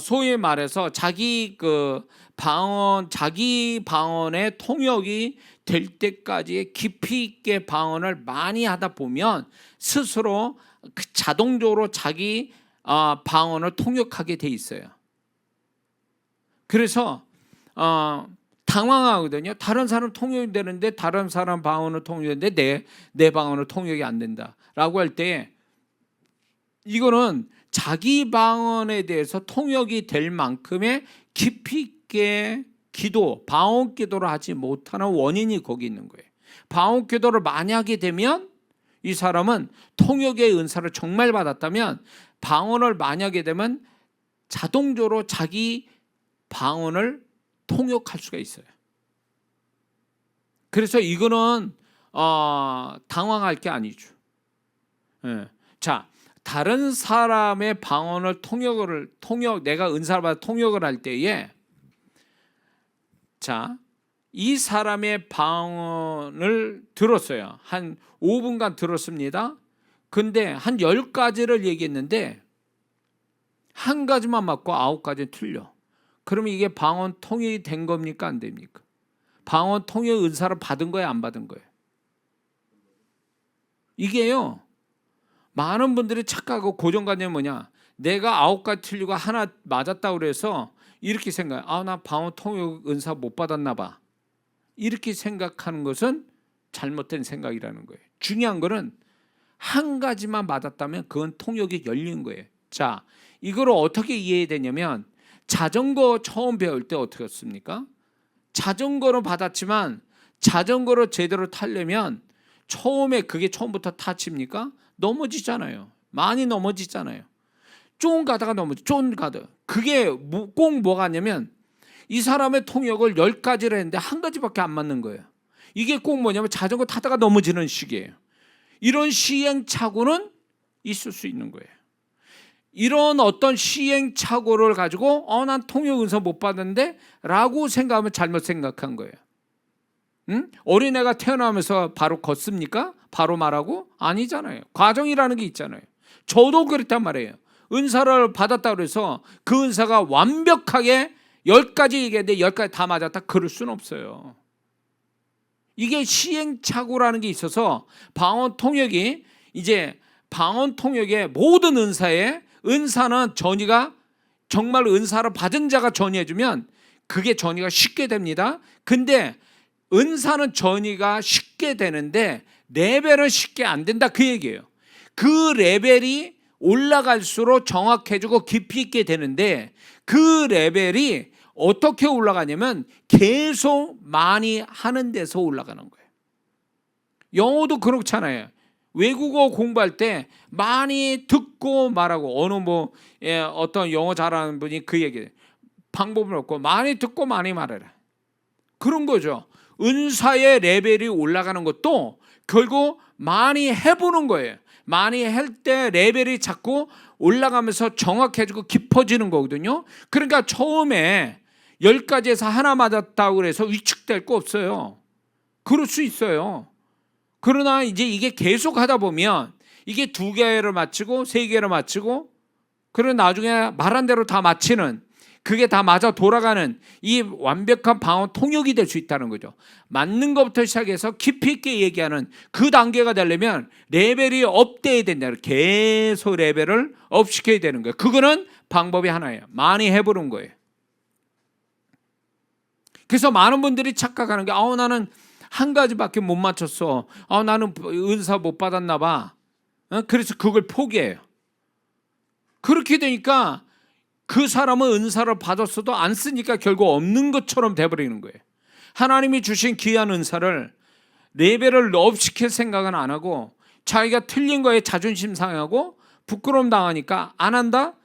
소위 말해서 자기 자기 방언의 통역이 될 때까지 깊이 있게 방언을 많이 하다 보면 스스로 자동적으로 자기 방언을 통역하게 돼 있어요. 그래서 당황하거든요. 다른 사람 통역이 되는데, 다른 사람 방언을 통역이 되는데 내 방언을 통역이 안 된다라고 할 때, 이거는 자기 방언에 대해서 통역이 될 만큼의 깊이 있게 방언 기도를 하지 못하는 원인이 거기 있는 거예요. 방언 기도를 많이 하게 되면 이 사람은 통역의 은사를 정말 받았다면, 방언을 많이 하게 되면 자동적으로 자기 방언을 통역할 수가 있어요. 그래서 이거는 당황할 게 아니죠. 자, 다른 사람의 방언을 내가 은사를 받아 통역을 할 때에, 자, 이 사람의 방언을 들었어요. 한 5분간 들었습니다. 근데 한 10가지를 얘기했는데 한 가지만 맞고 9가지는 틀려. 그러면 이게 방언 통역이 된 겁니까, 안 됩니까? 방언 통역 은사를 받은 거예요, 안 받은 거예요? 이게요, 많은 분들이 착각하고 고정관념이 뭐냐, 내가 9가지 틀리고 하나 맞았다고 그래서 이렇게 생각해. 나 방언 통역 은사 못 받았나 봐, 이렇게 생각하는 것은 잘못된 생각이라는 거예요. 중요한 거는 한 가지만 맞았다면 그건 통역이 열린 거예요. 자, 이걸 어떻게 이해해야 되냐면, 자전거 처음 배울 때 어떻게 했습니까? 자전거를 받았지만 자전거를 제대로 타려면 처음에 그게 처음부터 타칩니까? 넘어지잖아요. 많이 넘어지잖아요. 쫑 가다가 쫑 가다. 그게 꼭 뭐가 있냐면, 이 사람의 통역을 10가지를 했는데 한 가지밖에 안 맞는 거예요. 이게 꼭 뭐냐면 자전거 타다가 넘어지는 식이에요. 이런 시행착오는 있을 수 있는 거예요. 이런 어떤 시행착오를 가지고 난 통역 은사 못 받았는데 라고 생각하면 잘못 생각한 거예요. 어린애가 태어나면서 바로 걷습니까? 바로 말하고? 아니잖아요. 과정이라는 게 있잖아요. 저도 그랬단 말이에요. 은사를 받았다고 해서 그 은사가 완벽하게 10가지 얘기했는데 10가지 다 맞았다, 그럴 수는 없어요. 이게 시행착오라는 게 있어서 방언 통역이, 이제 방언 통역의 모든 은사는 전이가 정말 은사를 받은 자가 전이해주면 그게 전이가 쉽게 됩니다. 근데 은사는 전이가 쉽게 되는데 레벨은 쉽게 안 된다, 그 얘기예요. 그 레벨이 올라갈수록 정확해지고 깊이 있게 되는데, 그 레벨이 어떻게 올라가냐면 계속 많이 하는 데서 올라가는 거예요. 영어도 그렇잖아요. 외국어 공부할 때 많이 듣고 말하고, 어느 어떤 영어 잘하는 분이 그 얘기, 방법은 없고 많이 듣고 많이 말해라, 그런 거죠. 은사의 레벨이 올라가는 것도 결국 많이 해보는 거예요. 많이 할 때 레벨이 자꾸 올라가면서 정확해지고 깊어지는 거거든요. 그러니까 처음에 10가지에서 하나 맞았다고 해서 위축될 거 없어요. 그럴 수 있어요. 그러나 이제 이게 계속 하다 보면 이게 2개를 맞추고 3개를 맞추고, 그리고 나중에 말한 대로 다 맞히는, 그게 다 맞아 돌아가는 이 완벽한 방언 통역이 될 수 있다는 거죠. 맞는 것부터 시작해서 깊이 있게 얘기하는 그 단계가 되려면 레벨이 업돼야 된다. 계속 레벨을 업시켜야 되는 거예요. 그거는 방법이 하나예요. 많이 해보는 거예요. 그래서 많은 분들이 착각하는 게, 나는 한 가지밖에 못 맞췄어, 나는 은사 못 받았나 봐, 그래서 그걸 포기해요. 그렇게 되니까 그 사람은 은사를 받았어도 안 쓰니까 결국 없는 것처럼 돼버리는 거예요. 하나님이 주신 귀한 은사를 레벨을 업시킬 생각은 안 하고, 자기가 틀린 거에 자존심 상하고 부끄러움 당하니까 안 한다?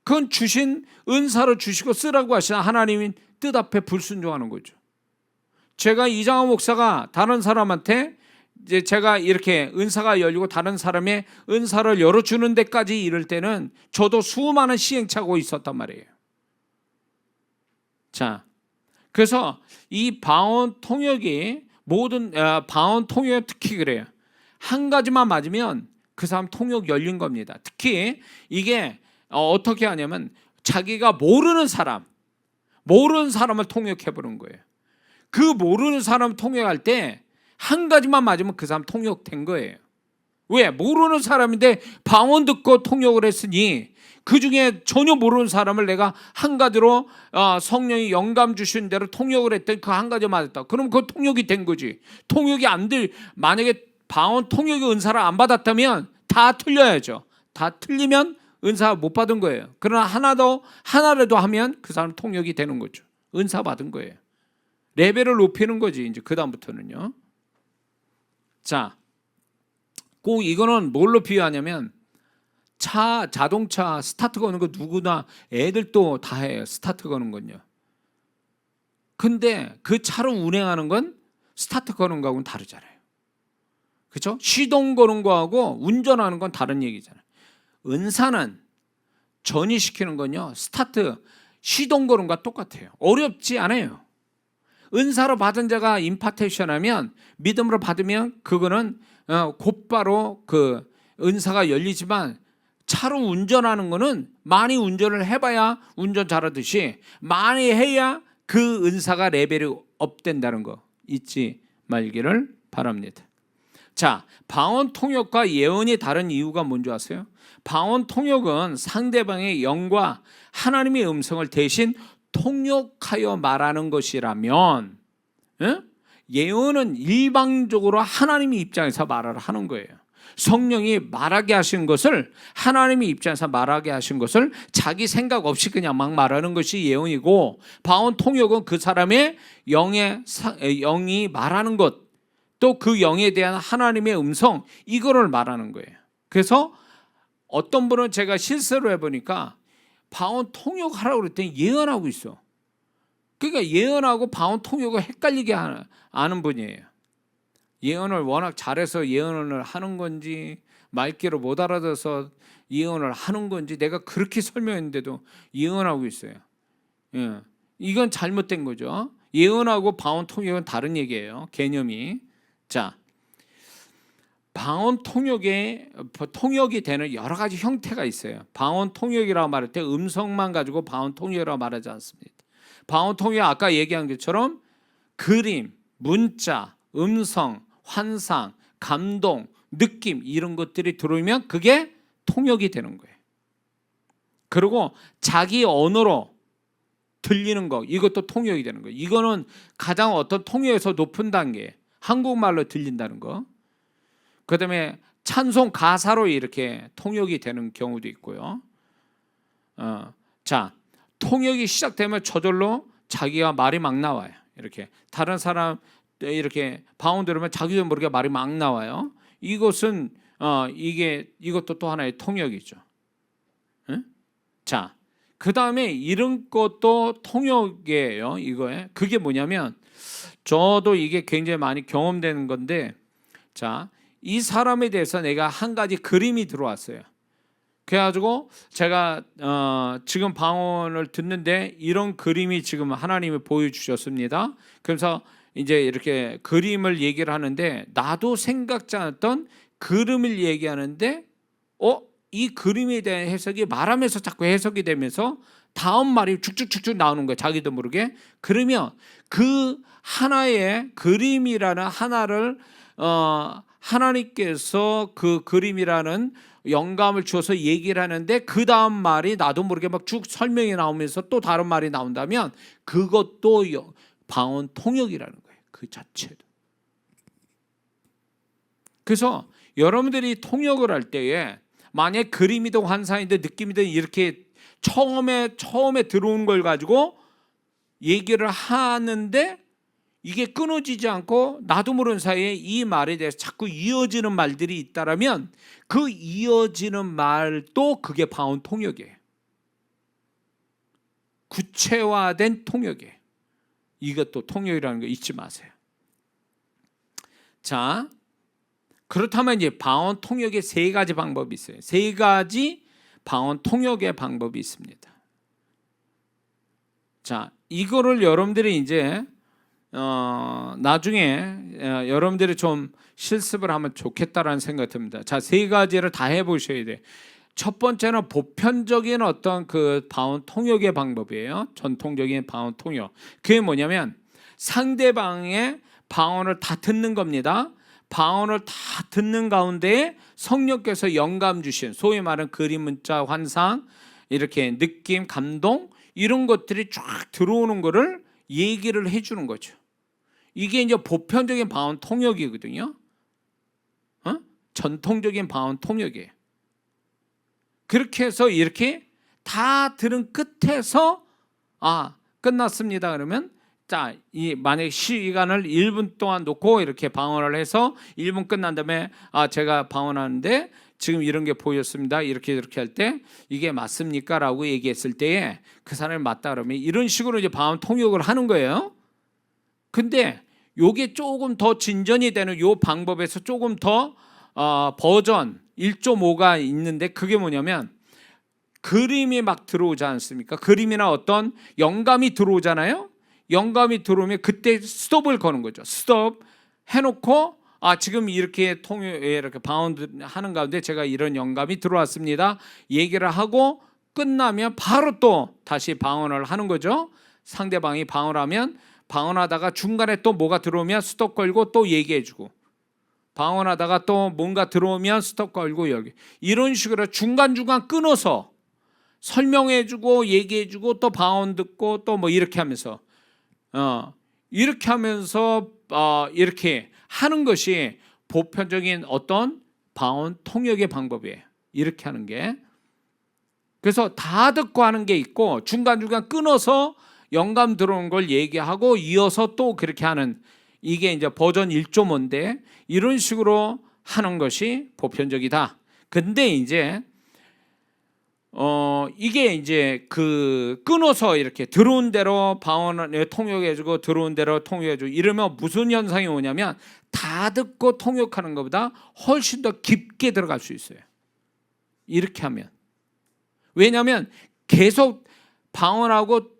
그건 주신 은사를 주시고 쓰라고 하시는 하나님인 뜻 앞에 불순종하는 거죠. 제가 이장호 목사가 다른 사람한테, 이제 제가 이렇게 은사가 열리고 다른 사람의 은사를 열어주는 데까지 이를 때는 저도 수많은 시행착오가 있었단 말이에요. 자, 그래서 이 방언 통역이 모든 방언 통역 특히 그래요. 한 가지만 맞으면 그 사람 통역 열린 겁니다. 특히 이게 어떻게 하냐면, 자기가 모르는 사람을 통역해 보는 거예요. 그 모르는 사람 통역할 때 한 가지만 맞으면 그 사람 통역된 거예요. 왜? 모르는 사람인데 방언 듣고 통역을 했으니 그 중에 전혀 모르는 사람을 내가 한 가지로 성령이 영감 주신 대로 통역을 했더니 그 한 가지 맞았다. 그럼 그 통역이 된 거지. 통역이 안 될, 만약에 방언 통역의 은사를 안 받았다면 다 틀려야죠. 다 틀리면 은사 못 받은 거예요. 그러나 하나라도 하면 그 사람 통역이 되는 거죠. 은사 받은 거예요. 레벨을 높이는 거지, 이제 그다음부터는요. 자, 꼭 이거는 뭘로 비유하냐면, 자동차 스타트 거는 거 누구나, 애들도 다 해요, 스타트 거는 건요. 근데 그 차로 운행하는 건 스타트 거는 거하고는 다르잖아요. 그렇죠? 시동 거는 거하고 운전하는 건 다른 얘기잖아요. 은사는 전이시키는 건요, 스타트, 시동 거는 거와 똑같아요. 어렵지 않아요. 은사로 받은 자가 임파테이션 하면, 믿음으로 받으면 그거는 곧바로 그 은사가 열리지만, 차로 운전하는 거는 많이 운전을 해봐야 운전 잘하듯이 많이 해야 그 은사가 레벨이 업된다는 거 잊지 말기를 바랍니다. 자, 방언 통역과 예언이 다른 이유가 뭔지 아세요? 방언 통역은 상대방의 영과 하나님의 음성을 대신 통역하여 말하는 것이라면, 예언은 일방적으로 하나님의 입장에서 말을 하는 거예요. 성령이 말하게 하신 것을, 하나님의 입장에서 말하게 하신 것을 자기 생각 없이 그냥 막 말하는 것이 예언이고, 방언 통역은 그 사람의 영이 말하는 것, 또 그 영에 대한 하나님의 음성, 이거를 말하는 거예요. 그래서 어떤 분은 제가 실수로 해보니까 방언 통역하라고 그랬더니 예언하고 있어. 그러니까 예언하고 방언 통역을 헷갈리게 아는 분이에요. 예언을 워낙 잘해서 예언을 하는 건지, 말귀를 못 알아들어서 예언을 하는 건지, 내가 그렇게 설명했는데도 예언하고 있어요. 예. 이건 잘못된 거죠. 예언하고 방언 통역은 다른 얘기예요, 개념이. 자, 방언 통역이 되는 여러 가지 형태가 있어요. 방언 통역이라고 말할 때 음성만 가지고 방언 통역이라고 말하지 않습니다. 방언 통역, 아까 얘기한 것처럼 그림, 문자, 음성, 환상, 감동, 느낌, 이런 것들이 들어오면 그게 통역이 되는 거예요. 그리고 자기 언어로 들리는 거, 이것도 통역이 되는 거예요. 이거는 가장 어떤 통역에서 높은 단계, 한국말로 들린다는 거. 그다음에 찬송 가사로 이렇게 통역이 되는 경우도 있고요. 자, 통역이 시작되면 저절로 자기가 말이 막 나와요. 이렇게 다른 사람 이렇게 방언 들으면 자기도 모르게 말이 막 나와요. 이것은 이것도 또 하나의 통역이죠. 응? 자, 그 다음에 이런 것도 통역이에요. 이거에 그게 뭐냐면 저도 이게 굉장히 많이 경험되는 건데, 자, 이 사람에 대해서 내가 한 가지 그림이 들어왔어요. 그래가지고 제가 지금 방언을 듣는데 이런 그림이 지금 하나님이 보여주셨습니다. 그래서 이제 이렇게 그림을 얘기를 하는데 나도 생각지 않았던 그림을 얘기하는데 이 그림에 대한 해석이 말하면서 자꾸 해석이 되면서 다음 말이 쭉쭉쭉쭉 나오는 거예요. 자기도 모르게. 그러면 그 하나의 그림이라는 하나를 하나님께서 그 그림이라는 영감을 주어서 얘기를 하는데 그 다음 말이 나도 모르게 막 쭉 설명이 나오면서 또 다른 말이 나온다면 그것도 방언 통역이라는 거예요. 그 자체도. 그래서 여러분들이 통역을 할 때에 만약 그림이든 환상이든 느낌이든 이렇게 처음에 들어온 걸 가지고 얘기를 하는데 이게 끊어지지 않고 나도 모르는 사이에 이 말에 대해서 자꾸 이어지는 말들이 있다라면 그 이어지는 말도 그게 방언 통역이에요. 구체화된 통역이에요. 이것도 통역이라는 거 잊지 마세요. 자, 그렇다면 이제 방언 통역의 세 가지 방법이 있어요. 세 가지 방언 통역의 방법이 있습니다. 자, 이거를 여러분들이 이제 나중에 여러분들이 좀 실습을 하면 좋겠다라는 생각이 듭니다. 자, 세 가지를 다 해보셔야 돼요. 첫 번째는 보편적인 어떤 그 방언 통역의 방법이에요. 전통적인 방언 통역. 그게 뭐냐면 상대방의 방언을 다 듣는 겁니다. 방언을 다 듣는 가운데 성령께서 영감 주신 소위 말하는 그림, 문자, 환상, 이렇게 느낌, 감동 이런 것들이 쫙 들어오는 거를 얘기를 해주는 거죠. 이게 이제 보편적인 방언 통역이거든요. 전통적인 방언 통역이에요. 그렇게 해서 이렇게 다 들은 끝에서 끝났습니다. 그러면 자, 만약 시간을 1분 동안 놓고 이렇게 방언을 해서 1분 끝난 다음에 제가 방언하는데 지금 이런 게 보였습니다. 이렇게 할 때 이게 맞습니까? 라고 얘기했을 때에 그 사람이 맞다 그러면 이런 식으로 이제 방언 통역을 하는 거예요. 근데 요게 조금 더 진전이 되는 요 방법에서 조금 더 버전 1.5가 있는데 그게 뭐냐면 그림이 막 들어오지 않습니까? 그림이나 어떤 영감이 들어오잖아요. 영감이 들어오면 그때 스톱을 거는 거죠. 스톱 해놓고 지금 이렇게 이렇게 방언 하는 가운데 제가 이런 영감이 들어왔습니다. 얘기를 하고 끝나면 바로 또 다시 방언을 하는 거죠. 상대방이 방언하면 방언하다가 중간에 또 뭐가 들어오면 스톱 걸고 또 얘기해주고 방언하다가 또 뭔가 들어오면 스톱 걸고 여기 이런 식으로 중간중간 끊어서 설명해주고 얘기해주고 또 방언 듣고 또 뭐 이렇게 하면서 이렇게 하면서 이렇게 하는 것이 보편적인 어떤 방언 통역의 방법이에요. 이렇게 하는 게. 그래서 다 듣고 하는 게 있고 중간중간 끊어서 영감 들어온 걸 얘기하고 이어서 또 그렇게 하는 이게 이제 버전 1.5인데 이런 식으로 하는 것이 보편적이다. 근데 이제 이게 이제 그 끊어서 이렇게 들어온 대로 방언을 통역해주고 들어온 대로 통역해주고 이러면 무슨 현상이 오냐면 다 듣고 통역하는 것보다 훨씬 더 깊게 들어갈 수 있어요. 이렇게 하면. 왜냐하면 계속 방언하고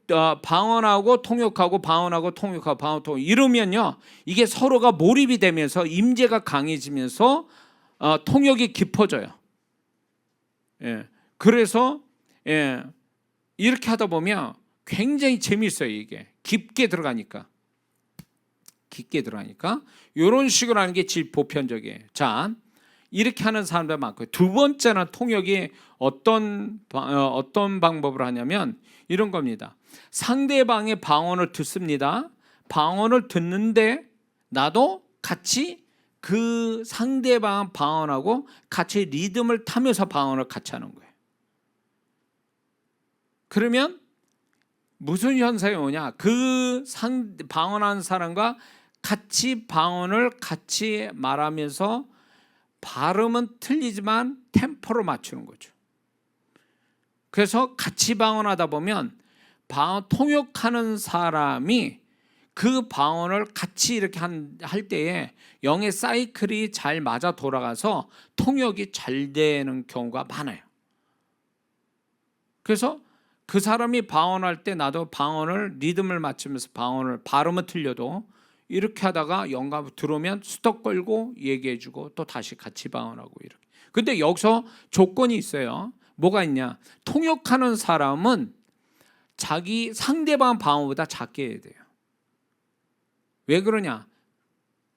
통역하고 방언하고 통역하고 방언 통역 이러면요 이게 서로가 몰입이 되면서 임재가 강해지면서 통역이 깊어져요. 예. 그래서 이렇게 하다 보면 굉장히 재미있어요. 이게 깊게 들어가니까 이런 식으로 하는 게 제일 보편적이에요. 자, 이렇게 하는 사람들 많고요. 두 번째는 통역이 어떤 방법을 하냐면 이런 겁니다. 상대방의 방언을 듣습니다. 방언을 듣는데 나도 같이 그 상대방 방언하고 같이 리듬을 타면서 방언을 같이 하는 거예요. 그러면 무슨 현상이 오냐? 그 방언하는 사람과 같이 방언을 같이 말하면서 발음은 틀리지만 템포로 맞추는 거죠. 그래서 같이 방언하다 보면 통역하는 사람이 그 방언을 같이 이렇게 할 때에 영의 사이클이 잘 맞아 돌아가서 통역이 잘 되는 경우가 많아요. 그래서 그 사람이 방언할 때 나도 방언을 리듬을 맞추면서 방언을 발음은 틀려도 이렇게 하다가 영감 들어오면 스톱 걸고 얘기해주고 또 다시 같이 방언하고 이렇게. 근데 여기서 조건이 있어요. 뭐가 있냐? 통역하는 사람은 자기 상대방 방언보다 작게 해야 돼요. 왜 그러냐?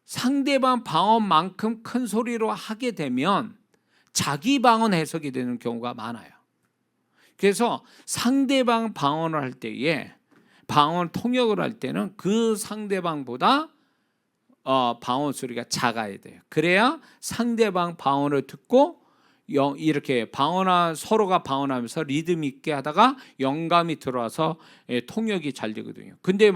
상대방 방언만큼 큰 소리로 하게 되면 자기 방언 해석이 되는 경우가 많아요. 그래서 상대방 방언을 할 때에 방언 통역을 할 때는 그 상대방보다 방언 소리가 작아야 돼요. 그래야 상대방 방언을 듣고 이렇게 서로가 방언하면서 리듬 있게 하다가 영감이 들어와서 통역이 잘 되거든요. 근데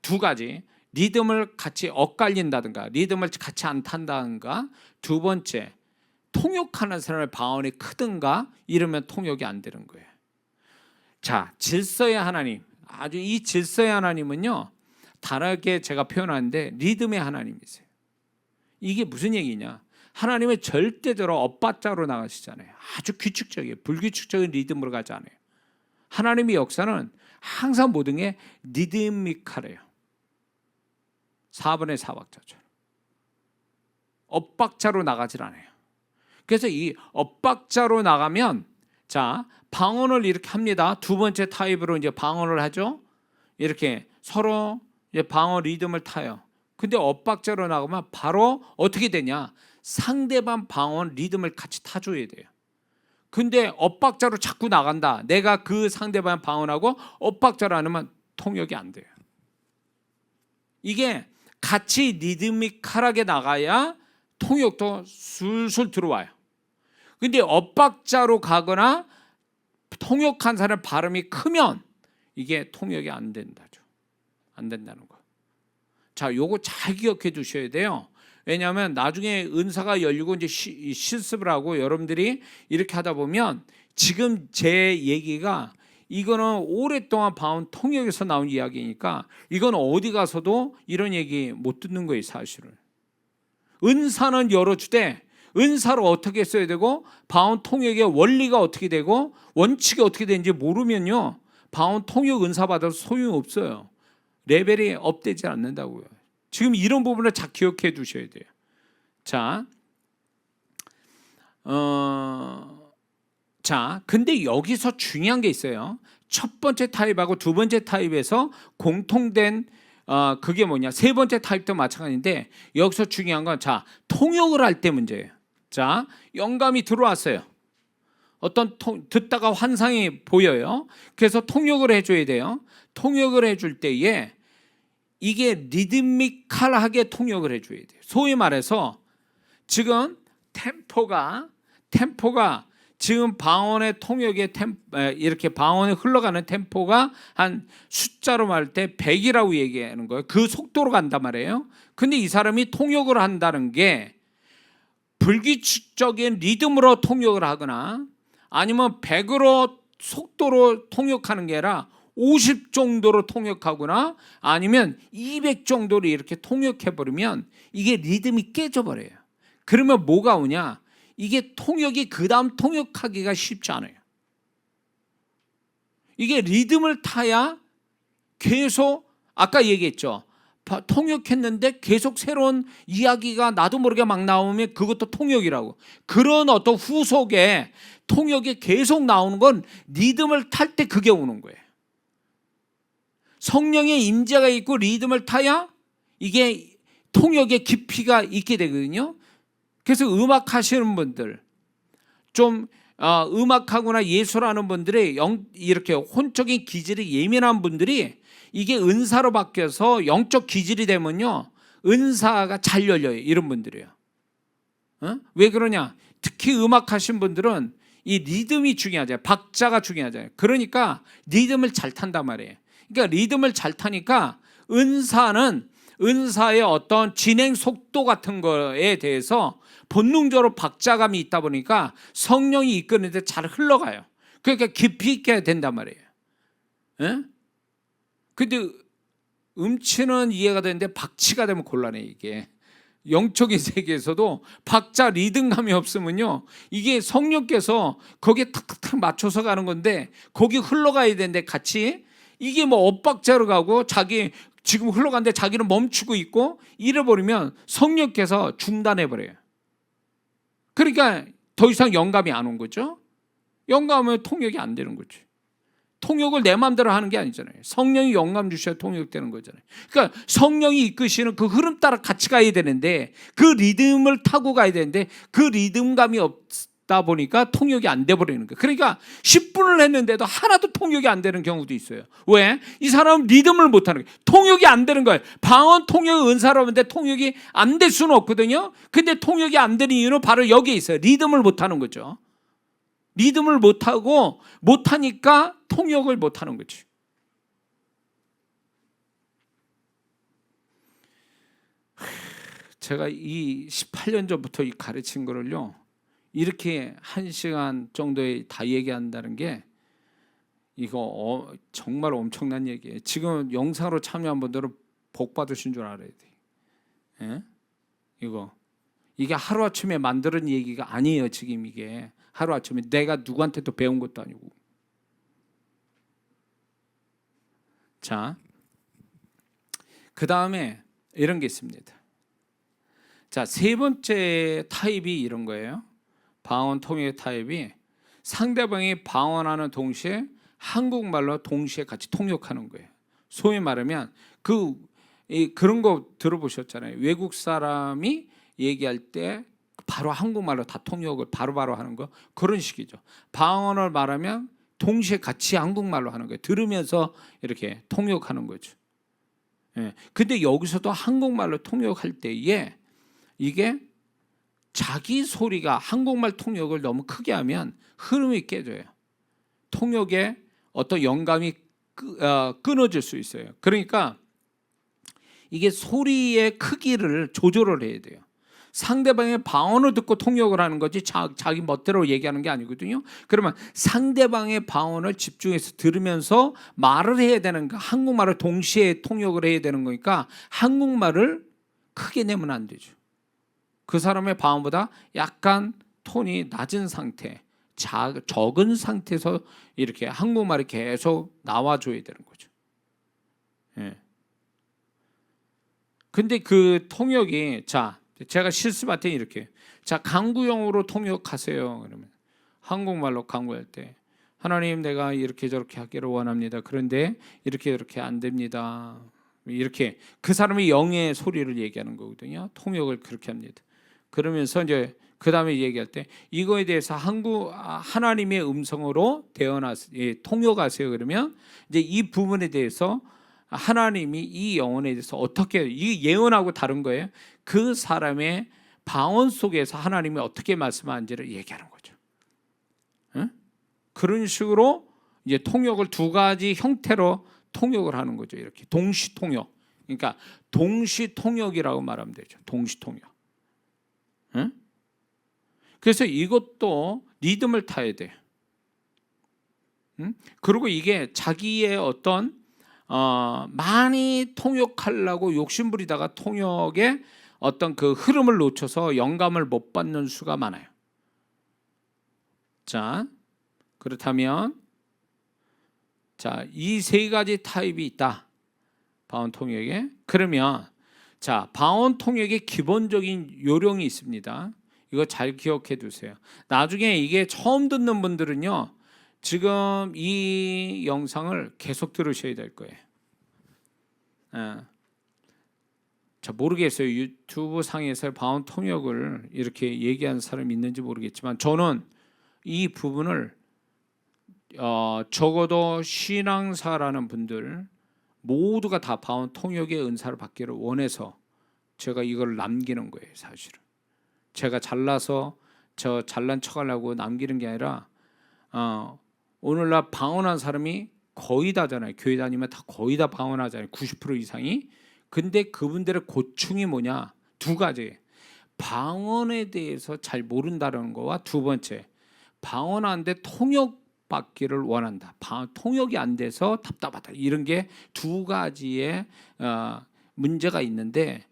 두 가지, 리듬을 같이 엇갈린다든가 리듬을 같이 안 탄다든가, 두 번째 통역하는 사람의 방언이 크든가 이러면 통역이 안 되는 거예요. 자, 질서의 하나님, 아주 이 질서의 하나님은요 다르게 제가 표현하는데 리듬의 하나님이세요. 이게 무슨 얘기냐? 하나님은 절대적으로 엇박자로 나가시잖아요. 아주 규칙적이에요. 불규칙적인 리듬으로 가지 않아요. 하나님의 역사는 항상 모든 게 리드미컬해요. 4분의 4박자처럼 엇박자로 나가질 않아요. 그래서 이 엇박자로 나가면, 자, 방언을 이렇게 합니다. 두 번째 타입으로 이제 방언을 하죠. 이렇게 서로 이제 방언 리듬을 타요. 근데 엇박자로 나가면 바로 어떻게 되냐? 상대방 방언 리듬을 같이 타줘야 돼요. 근데 엇박자로 자꾸 나간다. 내가 그 상대방 방언하고 엇박자로 안 하면 통역이 안 돼요. 이게 같이 리드미컬하게 나가야 통역도 술술 들어와요. 근데 엇박자로 가거나 통역한 사람 발음이 크면 이게 통역이 안 된다죠. 안 된다는 거. 자, 요거 잘 기억해 두셔야 돼요. 왜냐하면 나중에 은사가 열리고 이제 실습을 하고 여러분들이 이렇게 하다 보면, 지금 제 얘기가 이거는 오랫동안 봐온 통역에서 나온 이야기니까 이건 어디 가서도 이런 얘기 못 듣는 거예요, 사실은. 은사는 열어주되 은사를 어떻게 써야 되고 봐온 통역의 원리가 어떻게 되고 원칙이 어떻게 되는지 모르면요, 봐온 통역 은사 받아서 소용없어요. 레벨이 업되지 않는다고요. 지금 이런 부분을 잘 기억해 두셔야 돼요. 자, 근데 여기서 중요한 게 있어요. 첫 번째 타입하고 두 번째 타입에서 공통된 그게 뭐냐? 세 번째 타입도 마찬가지인데 여기서 중요한 건, 자, 통역을 할 때 문제예요. 자, 영감이 들어왔어요. 듣다가 환상이 보여요. 그래서 통역을 해줘야 돼요. 통역을 해줄 때에 이게 리드미컬하게 통역을 해줘야 돼요. 소위 말해서 지금 템포가 지금 방언의 통역의 이렇게 방언이 흘러가는 템포가 한 숫자로 말할 때 100이라고 얘기하는 거예요. 그 속도로 간단 말이에요. 근데 이 사람이 통역을 한다는 게 불규칙적인 리듬으로 통역을 하거나 아니면 100으로 속도로 통역하는 게 아니라 50 정도로 통역하거나 아니면 200 정도로 이렇게 통역해버리면 이게 리듬이 깨져버려요. 그러면 뭐가 오냐? 이게 통역이 그 다음 통역하기가 쉽지 않아요. 이게 리듬을 타야 계속, 아까 얘기했죠, 통역했는데 계속 새로운 이야기가 나도 모르게 막 나오면 그것도 통역이라고. 그런 어떤 후속에 통역이 계속 나오는 건 리듬을 탈 때 그게 오는 거예요. 성령의 임재가 있고 리듬을 타야 이게 통역의 깊이가 있게 되거든요. 그래서 음악 하시는 분들, 좀 음악하거나 예술하는 분들이 이렇게 혼적인 기질이 예민한 분들이 이게 은사로 바뀌어서 영적 기질이 되면요, 은사가 잘 열려요. 이런 분들이에요. 왜 그러냐? 특히 음악 하신 분들은 이 리듬이 중요하잖아요. 박자가 중요하잖아요. 그러니까 리듬을 잘 탄단 말이에요. 그러니까 리듬을 잘 타니까 은사는 은사의 어떤 진행 속도 같은 거에 대해서 본능적으로 박자감이 있다 보니까 성령이 이끄는데 잘 흘러가요. 그러니까 깊이 있게 된단 말이에요. 예? 근데 음치는 이해가 되는데 박치가 되면 곤란해. 이게 영적인 세계에서도 박자 리듬감이 없으면요, 이게 성령께서 거기에 탁탁탁 맞춰서 가는 건데 거기 흘러가야 되는데 같이 이게 뭐 엇박자로 가고 자기 지금 흘러가는데 자기는 멈추고 있고 잃어버리면 성령께서 중단해 버려요. 그러니까 더 이상 영감이 안 온 거죠. 영감은 통역이 안 되는 거죠. 통역을 내 마음대로 하는 게 아니잖아요. 성령이 영감 주셔야 통역되는 거잖아요. 그러니까 성령이 이끄시는 그 흐름 따라 같이 가야 되는데, 그 리듬을 타고 가야 되는데 그 리듬감이 없다 보니까 통역이 안 돼 버리는 거예요. 그러니까 10분을 했는데도 하나도 통역이 안 되는 경우도 있어요. 왜? 이 사람은 리듬을 못 하는 거예요. 통역이 안 되는 거예요. 방언 통역 은사로 하는데 통역이 안 될 수는 없거든요. 근데 통역이 안 되는 이유는 바로 여기에 있어요. 리듬을 못 하는 거죠. 리듬을 못하고 못하니까 통역을 못하는 거지. 제가 이 18년 전부터 이 가르친 거를요, 이렇게 1시간 정도에 다 얘기한다는 게 이거 정말 엄청난 얘기예요. 지금 영상으로 참여한 분들은 복 받으신 줄 알아야 돼. 예? 이게 하루아침에 만드는 얘기가 아니에요. 지금 이게 하루아침에 내가 누구한테도 배운 것도 아니고. 자, 그 다음에 이런 게 있습니다. 자, 세 번째 타입이 이런 거예요. 방언 통역 타입이 상대방이 방언하는 동시에 한국말로 동시에 같이 통역하는 거예요. 소위 말하면 그런 거 들어보셨잖아요. 외국 사람이 얘기할 때 바로 한국말로 다 통역을 바로바로 하는 거, 그런 식이죠. 방언을 말하면 동시에 같이 한국말로 하는 거예요. 들으면서 이렇게 통역하는 거죠. 예. 근데 여기서도 한국말로 통역할 때에 이게 자기 소리가 한국말 통역을 너무 크게 하면 흐름이 깨져요. 통역에 어떤 영감이 끊어질 수 있어요. 그러니까 이게 소리의 크기를 조절을 해야 돼요. 상대방의 방언을 듣고 통역을 하는 거지 자기 멋대로 얘기하는 게 아니거든요. 그러면 상대방의 방언을 집중해서 들으면서 말을 해야 되는 거, 한국말을 동시에 통역을 해야 되는 거니까 한국말을 크게 내면 안 되죠. 그 사람의 방언보다 약간 톤이 낮은 상태, 적은 상태에서 이렇게 한국말이 계속 나와줘야 되는 거죠. 예. 근데 그 통역이, 제가 실습할 때 이렇게, 강구형으로 통역하세요. 그러면 한국말로 강구할 때, 하나님 내가 이렇게 저렇게 하기를 원합니다. 그런데 이렇게 안 됩니다. 이렇게 그 사람이 영의 소리를 얘기하는 거거든요. 통역을 그렇게 합니다. 그러면서 이제 그 다음에 얘기할 때 이거에 대해서 하나님의 음성으로 통역하세요. 그러면 이제 이 부분에 대해서 하나님이 이 영혼에 대해서 어떻게, 이 예언하고 다른 거예요. 그 사람의 방언 속에서 하나님이 어떻게 말씀하는지를 얘기하는 거죠. 응? 그런 식으로 이제 통역을 두 가지 형태로 통역을 하는 거죠. 이렇게 동시 통역. 그러니까 동시 통역이라고 말하면 되죠. 동시 통역. 응? 그래서 이것도 리듬을 타야 돼요. 응? 그리고 이게 자기의 어떤 많이 통역하려고 욕심부리다가 통역의 어떤 그 흐름을 놓쳐서 영감을 못 받는 수가 많아요. 자, 그렇다면 이 세 가지 타입이 있다. 방언 통역에. 그러면 방언 통역의 기본적인 요령이 있습니다. 이거 잘 기억해 두세요. 나중에 이게 처음 듣는 분들은요, 지금 이 영상을 계속 들으셔야 될 거예요. 모르겠어요. 유튜브 상에서 방언 통역을 이렇게 얘기하는 사람이 있는지 모르겠지만, 저는 이 부분을 적어도 신앙사라는 분들 모두가 다 방언 통역의 은사를 받기를 원해서 제가 이걸 남기는 거예요. 사실은 제가 잘나서 잘난 척하려고 남기는 게 아니라, 오늘날 방언한 사람이 거의 다잖아요. 교회 다니면 다 거의 다 방언하잖아요. 90% 이상이. 근데 그분들의 고충이 뭐냐? 두 가지. 방언에 대해서 잘 모른다는 거와 두 번째, 방언하는데 통역받기를 원한다. 통역이 안 돼서 답답하다. 이런 게 두 가지의 문제가 있는데,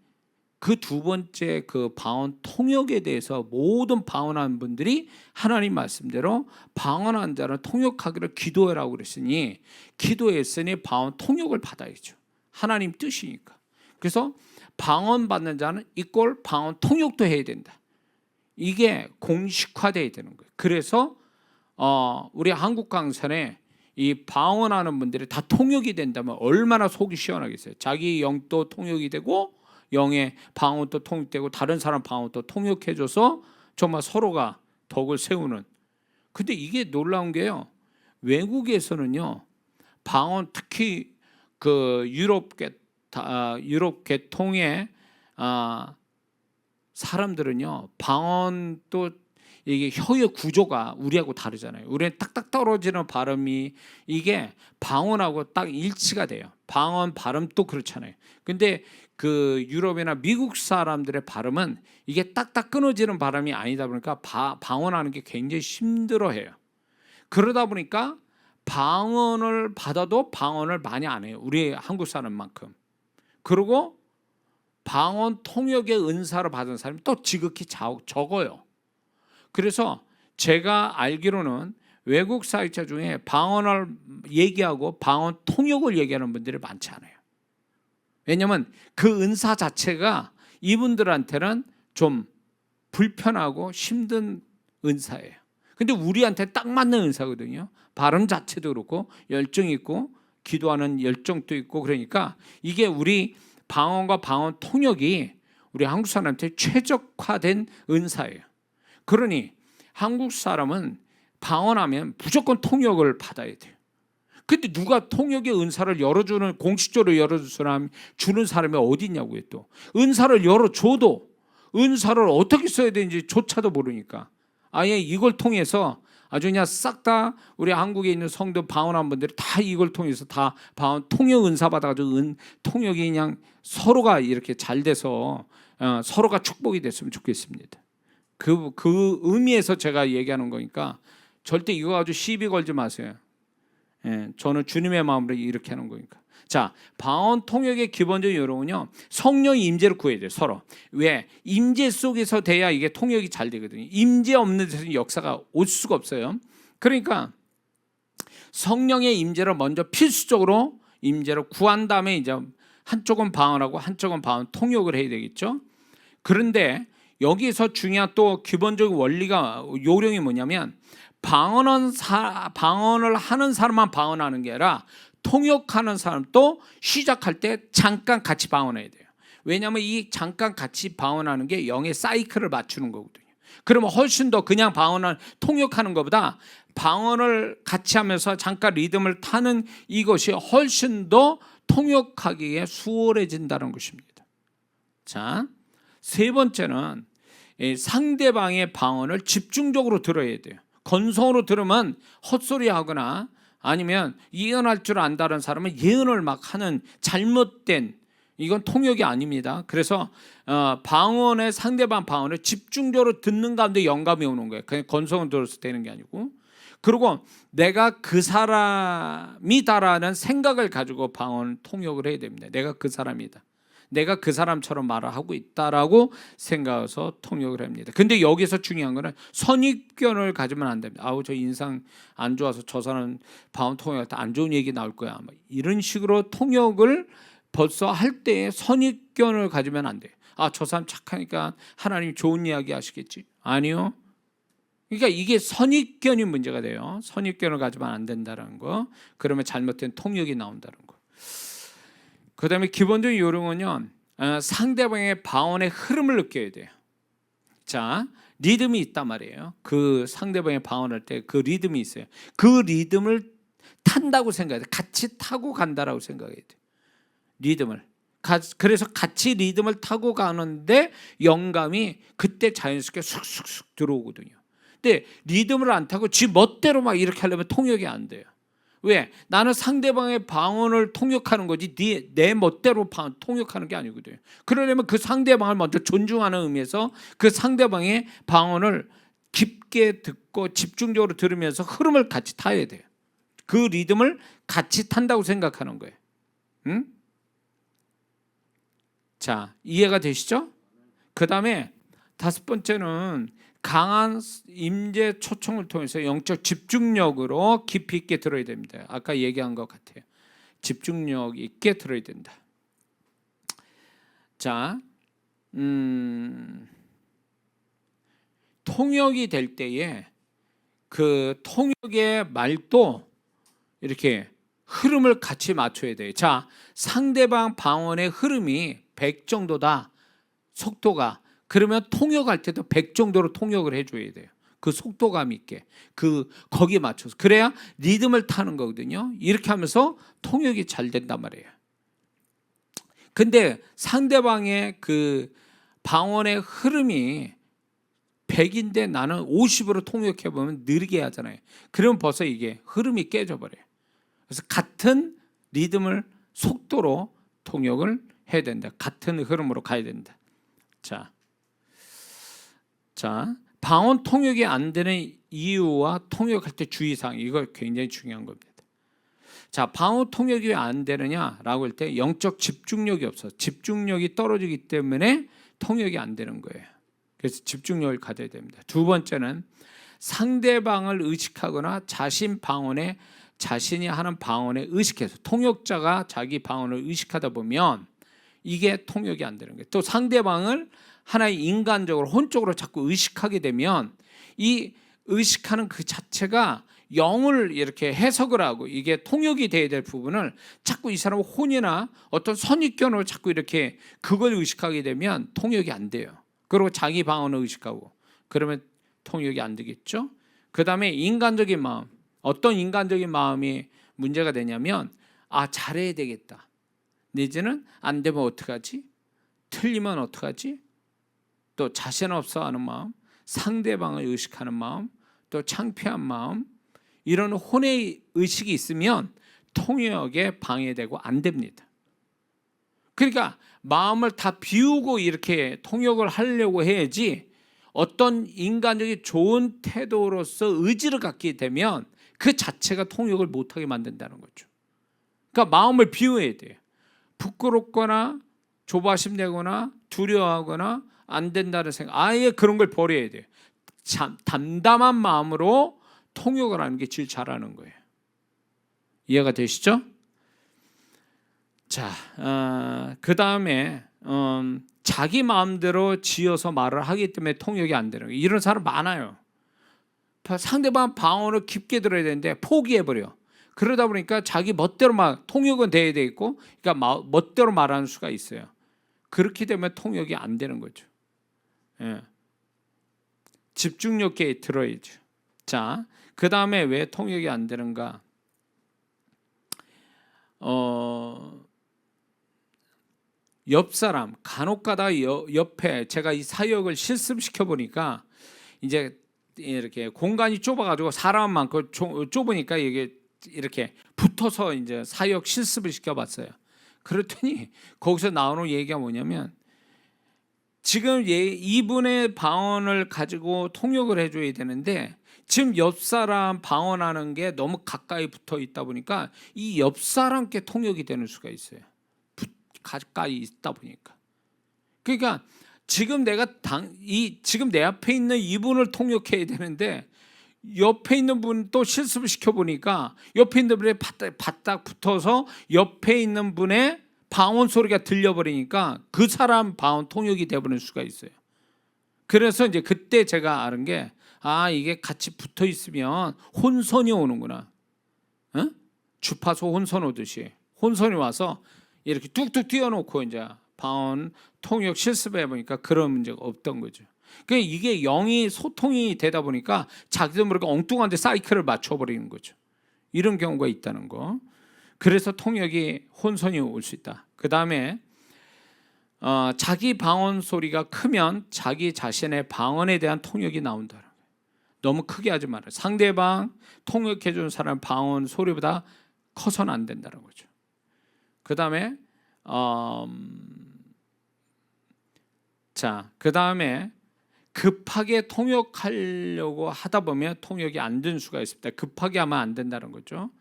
그 두 번째 그 방언 통역에 대해서 모든 방언하는 분들이 하나님 말씀대로 방언하는 자는 통역하기를 기도해라고 그랬으니, 기도했으니 방언 통역을 받아야죠. 하나님 뜻이니까. 그래서 방언 받는 자는 이꼴 방언 통역도 해야 된다. 이게 공식화돼야 되는 거예요. 그래서 우리 한국 강산에 이 방언하는 분들이 다 통역이 된다면 얼마나 속이 시원하겠어요. 자기 영도 통역이 되고 영의 방언도 통역되고 다른 사람 방언도 통역해줘서 정말 서로가 덕을 세우는. 근데 이게 놀라운 게요, 외국에서는요 방언, 특히 그 유럽 계통의 사람들은요 방언도 이게 혀의 구조가 우리하고 다르잖아요. 우리는 딱딱 떨어지는 발음이 이게 방언하고 딱 일치가 돼요. 방언 발음도 그렇잖아요. 근데 그 유럽이나 미국 사람들의 발음은 이게 딱딱 끊어지는 발음이 아니다 보니까 방언하는 게 굉장히 힘들어해요. 그러다 보니까 방언을 받아도 방언을 많이 안 해요. 우리 한국 사람만큼. 그리고 방언 통역의 은사를 받은 사람이 또 지극히 적어요. 그래서 제가 알기로는 외국 사역자 중에 방언을 얘기하고 방언 통역을 얘기하는 분들이 많지 않아요. 왜냐하면 그 은사 자체가 이분들한테는 좀 불편하고 힘든 은사예요. 근데 우리한테 딱 맞는 은사거든요. 발음 자체도 그렇고 열정이 있고 기도하는 열정도 있고, 그러니까 이게 우리 방언과 방언 통역이 우리 한국 사람한테 최적화된 은사예요. 그러니 한국 사람은 방언하면 무조건 통역을 받아야 돼요. 근데 누가 통역의 은사를 열어주는, 공식적으로 주는 사람이 어디 있냐고요. 또 은사를 열어줘도 은사를 어떻게 써야 되는지 조차도 모르니까 아예 이걸 통해서 아주 그냥 싹 다 우리 한국에 있는 성도 방언한 분들이 다 이걸 통해서 다 방언 통역 은사 받아가지고 통역이 그냥 서로가 이렇게 잘 돼서 서로가 축복이 됐으면 좋겠습니다. 그 의미에서 제가 얘기하는 거니까 절대 이거 가지고 시비 걸지 마세요. 저는 주님의 마음으로 이렇게 하는 거니까. 자, 방언 통역의 기본적인 요령은요, 성령의 임재를 구해야 돼요. 서로. 왜? 임재 속에서 돼야 이게 통역이 잘 되거든요. 임재 없는 데서는 역사가 올 수가 없어요. 그러니까 성령의 임재를 먼저 필수적으로 임재를 구한 다음에 이제 한쪽은 방언하고 한쪽은 방언 통역을 해야 되겠죠. 그런데 여기서 중요한 또 기본적인 원리가, 요령이 뭐냐면, 방언을 하는 사람만 방언하는 게 아니라 통역하는 사람도 시작할 때 잠깐 같이 방언해야 돼요. 왜냐하면 이 잠깐 같이 방언하는 게 영의 사이클을 맞추는 거거든요. 그러면 훨씬 더 그냥 통역하는 것보다 방언을 같이 하면서 잠깐 리듬을 타는 이것이 훨씬 더 통역하기에 수월해진다는 것입니다. 자, 세 번째는 상대방의 방언을 집중적으로 들어야 돼요. 건성으로 들으면 헛소리하거나 아니면 예언할 줄 안다는 사람은 예언을 막 하는 잘못된, 이건 통역이 아닙니다. 그래서 방언의 상대방 방언을 집중적으로 듣는 가운데 영감이 오는 거예요. 그냥 건성으로 들어서 되는 게 아니고. 그리고 내가 그 사람이다라는 생각을 가지고 방언 통역을 해야 됩니다. 내가 그 사람이다. 내가 그 사람처럼 말을 하고 있다라고 생각해서 통역을 합니다. 근데 여기서 중요한 거는 선입견을 가지면 안 됩니다. 아우, 저 인상 안 좋아서 저 사람 방언 통역할 때 안 좋은 얘기 나올 거야, 이런 식으로 통역을 벌써 할 때 선입견을 가지면 안 돼요. 아, 저 사람 착하니까 하나님 좋은 이야기 하시겠지. 아니요. 그러니까 이게 선입견이 문제가 돼요. 선입견을 가지면 안 된다는 거. 그러면 잘못된 통역이 나온다는 거. 그 다음에 기본적인 요령은요, 상대방의 방언의 흐름을 느껴야 돼요. 자, 리듬이 있단 말이에요. 그 상대방의 방언할 때 그 리듬이 있어요. 그 리듬을 탄다고 생각해야 돼요. 같이 타고 간다라고 생각해야 돼요. 리듬을. 그래서 같이 리듬을 타고 가는데 영감이 그때 자연스럽게 쑥쑥쑥 들어오거든요. 근데 리듬을 안 타고 지 멋대로 막 이렇게 하려면 통역이 안 돼요. 왜? 나는 상대방의 방언을 통역하는 거지 내 멋대로 통역하는 게 아니거든요. 그러려면 그 상대방을 먼저 존중하는 의미에서 그 상대방의 방언을 깊게 듣고 집중적으로 들으면서 흐름을 같이 타야 돼요. 그 리듬을 같이 탄다고 생각하는 거예요. 응? 자, 이해가 되시죠? 그 다음에 다섯 번째는 강한 임재 초청을 통해서 영적 집중력으로 깊이 있게 들어야 됩니다. 아까 얘기한 것 같아요. 집중력 있게 들어야 된다. 자, 통역이 될 때에 그 통역의 말도 이렇게 흐름을 같이 맞춰야 돼요. 자, 상대방 방언의 흐름이 100 정도다. 속도가. 그러면 통역할 때도 100 정도로 통역을 해줘야 돼요. 그 속도감 있게 거기에 맞춰서. 그래야 리듬을 타는 거거든요. 이렇게 하면서 통역이 잘 된단 말이에요. 근데 상대방의 그 방언의 흐름이 100인데 나는 50으로 통역해보면 느리게 하잖아요. 그러면 벌써 이게 흐름이 깨져버려요. 그래서 같은 리듬을 속도로 통역을 해야 된다. 같은 흐름으로 가야 된다. 자, 방언 통역이 안 되는 이유와 통역할 때 주의사항, 이거 굉장히 중요한 겁니다. 자, 방언 통역이 왜 안 되느냐라고 할 때 영적 집중력이 없어. 집중력이 떨어지기 때문에 통역이 안 되는 거예요. 그래서 집중력을 가져야 됩니다. 두 번째는 상대방을 의식하거나 자신이 하는 방언에 의식해서, 통역자가 자기 방언을 의식하다 보면 이게 통역이 안 되는 거예요. 또 상대방을 하나의 인간적으로 혼적으로 자꾸 의식하게 되면 이 의식하는 그 자체가 영을 이렇게 해석을 하고 이게 통역이 돼야 될 부분을 자꾸 이 사람은 혼이나 어떤 선입견으로 자꾸 이렇게 그걸 의식하게 되면 통역이 안 돼요. 그리고 자기 방언을 의식하고 그러면 통역이 안 되겠죠. 그 다음에 인간적인 마음, 어떤 인간적인 마음이 문제가 되냐면 잘해야 되겠다, 내지는 안 되면 어떡하지, 틀리면 어떡하지, 또 자신 없어 하는 마음, 상대방을 의식하는 마음, 또 창피한 마음, 이런 혼의 의식이 있으면 통역에 방해되고 안 됩니다. 그러니까 마음을 다 비우고 이렇게 통역을 하려고 해야지, 어떤 인간적인 좋은 태도로서 의지를 갖게 되면 그 자체가 통역을 못하게 만든다는 거죠. 그러니까 마음을 비워야 돼요. 부끄럽거나 조바심 내거나 두려워하거나 안 된다는 생각, 아예 그런 걸 버려야 돼요. 담담한 마음으로 통역을 하는 게 제일 잘하는 거예요. 이해가 되시죠? 자, 그 다음에 자기 마음대로 지어서 말을 하기 때문에 통역이 안 되는 거예요. 이런 사람 많아요. 상대방 방언을 깊게 들어야 되는데 포기해버려. 그러다 보니까 자기 멋대로 막 통역은 돼야 되겠고, 그러니까 멋대로 말하는 수가 있어요. 그렇게 되면 통역이 안 되는 거죠. 예. 집중력 있게 들어야죠. 자, 그 다음에 왜 통역이 안 되는가? 옆 사람, 간혹가다 옆에 제가 이 사역을 실습시켜 보니까 이제 이렇게 공간이 좁아가지고 사람 많고 좁으니까 이게 이렇게 붙어서 이제 사역 실습을 시켜봤어요. 그랬더니 거기서 나오는 얘기가 뭐냐면, 지금 이분의 방언을 가지고 통역을 해줘야 되는데 지금 옆 사람 방언하는 게 너무 가까이 붙어 있다 보니까 이 옆 사람께 통역이 되는 수가 있어요. 가까이 있다 보니까. 그러니까 지금 지금 내 앞에 있는 이분을 통역해야 되는데 옆에 있는 분 또 실습을 시켜 보니까 옆에 있는 분에 바닥 붙어서 옆에 있는 분의 방언 소리가 들려버리니까 그 사람 방언 통역이 돼버릴 수가 있어요. 그래서 이제 그때 제가 아는 게, 이게 같이 붙어 있으면 혼선이 오는구나. 주파수 혼선 오듯이 혼선이 와서 이렇게 뚝뚝 띄워놓고 이제 방언 통역 실습해 보니까 그런 문제가 없던 거죠. 그러니까 이게 영이 소통이 되다 보니까 자기도 모르게 엉뚱한 데 사이클을 맞춰버리는 거죠. 이런 경우가 있다는 거. 그래서 통역이 혼선이 올 수 있다. 그 다음에 자기 방언 소리가 크면 자기 자신의 방언에 대한 통역이 나온다. 너무 크게 하지 말아요. 상대방 통역해 주는 사람 방언 소리보다 커서는 안 된다는 거죠. 그다음에 그다음에 급하게 통역하려고 하다 보면 통역이 안 된 수가 있습니다. 급하게 하면 안 된다는 거죠.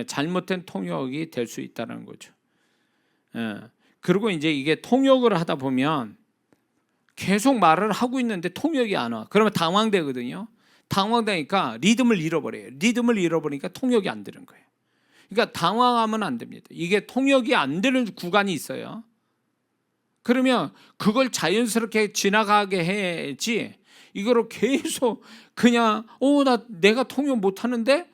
잘못된 통역이 될 수 있다는 거죠. 그리고 이제 이게 통역을 하다 보면 계속 말을 하고 있는데 통역이 안 와. 그러면 당황되거든요. 당황되니까 리듬을 잃어버려요. 리듬을 잃어버리니까 통역이 안 되는 거예요. 그러니까 당황하면 안 됩니다. 이게 통역이 안 되는 구간이 있어요. 그러면 그걸 자연스럽게 지나가게 해야지, 이거를 계속 그냥 내가 통역 못하는데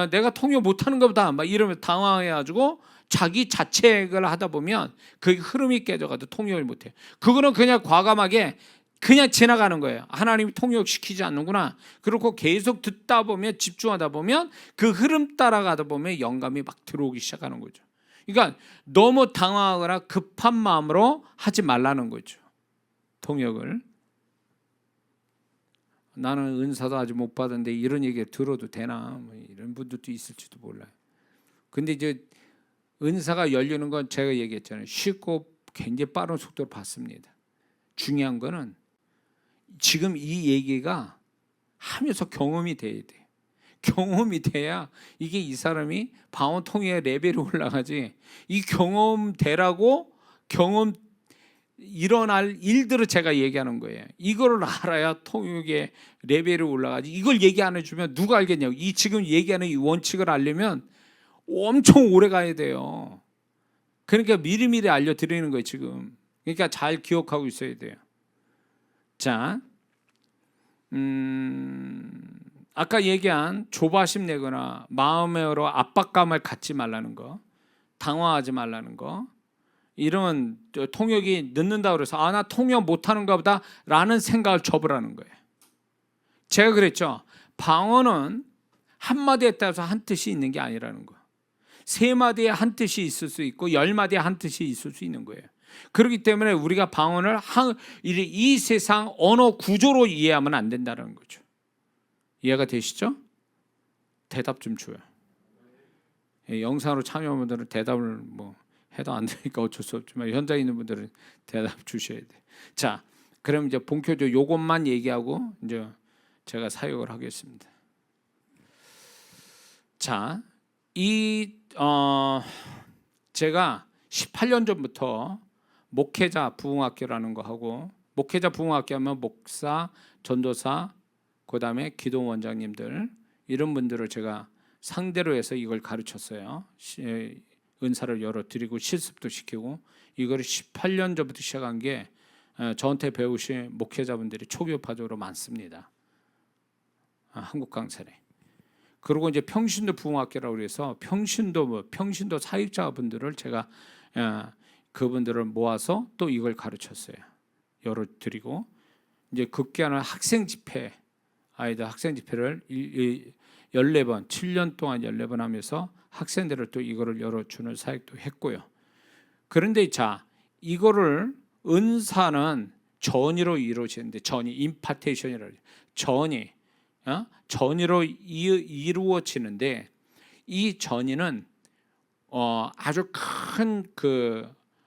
내가 통역 못하는 것보다 막 이러면 당황해가지고 자기 자책을 하다 보면 그 흐름이 깨져가지고 통역을 못해요. 그거는 그냥 과감하게 그냥 지나가는 거예요. 하나님이 통역시키지 않는구나. 그리고 계속 듣다 보면, 집중하다 보면 그 흐름 따라가다 보면 영감이 막 들어오기 시작하는 거죠. 그러니까 너무 당황하거나 급한 마음으로 하지 말라는 거죠. 통역을. 나는 은사도 아직 못 받았는데 이런 얘기 들어도 되나, 이런 분들도 있을지도 몰라요. 근데 이제 은사가 열리는 건 제가 얘기했잖아요. 쉽고 굉장히 빠른 속도로 받습니다. 중요한 거는 지금 이 얘기가 하면서 경험이 돼야 돼. 경험이 돼야 이게 이 사람이 방언 통역의 레벨이 올라가지. 이 경험 되라고 경험 일어날 일들을 제가 얘기하는 거예요. 이거를 알아야 통역의 레벨이 올라가지. 이걸 얘기 안 해주면 누가 알겠냐고. 이 지금 얘기하는 이 원칙을 알려면 엄청 오래 가야 돼요. 그러니까 미리미리 알려드리는 거예요 지금. 그러니까 잘 기억하고 있어야 돼요. 자, 아까 얘기한 조바심 내거나 마음으로 압박감을 갖지 말라는 거, 당황하지 말라는 거, 이런 통역이 늦는다 그래서 나 통역 못하는가 보다 라는 생각을 접으라는 거예요. 제가 그랬죠. 방언은 한마디에 따라서 한 뜻이 있는 게 아니라는 거. 세 마디에 한 뜻이 있을 수 있고 10마디에 한 뜻이 있을 수 있는 거예요. 그렇기 때문에 우리가 방언을 이 세상 언어 구조로 이해하면 안 된다는 거죠. 이해가 되시죠? 대답 좀 줘요. 영상으로 참여한 분들은 대답을 해도 안 되니까 어쩔 수 없지만 현장에 있는 분들은 대답 주셔야 돼. 자, 그럼 이제 본격적으로 요것만 얘기하고 이제 제가 사역을 하겠습니다. 자, 제가 18년 전부터 목회자 부흥학교라는 거 하고, 목회자 부흥학교 하면 목사, 전도사, 그다음에 기도 원장님들 이런 분들을 제가 상대로 해서 이걸 가르쳤어요. 은사를 열어드리고 실습도 시키고, 이거를 18년 전부터 시작한 게 저한테 배우신 목회자분들이 초교파적으로 많습니다. 한국 강산에. 그리고 이제 평신도 부흥학교라고 해서 평신도 사역자분들을 제가 그분들을 모아서 또 이걸 가르쳤어요. 열어드리고, 이제 급기야는 학생 집회, 아이들 학생 집회를 14번, 7년 동안 14번 하면서 학생들을 또 이거를 열어주는 사역도 했고요. 그런데 자, 이거를 은사는 전의로 이루어지는데, 전의, 임파테이션이라고 해요. 전의로 이루어지는데, 이 전의는 아주 큰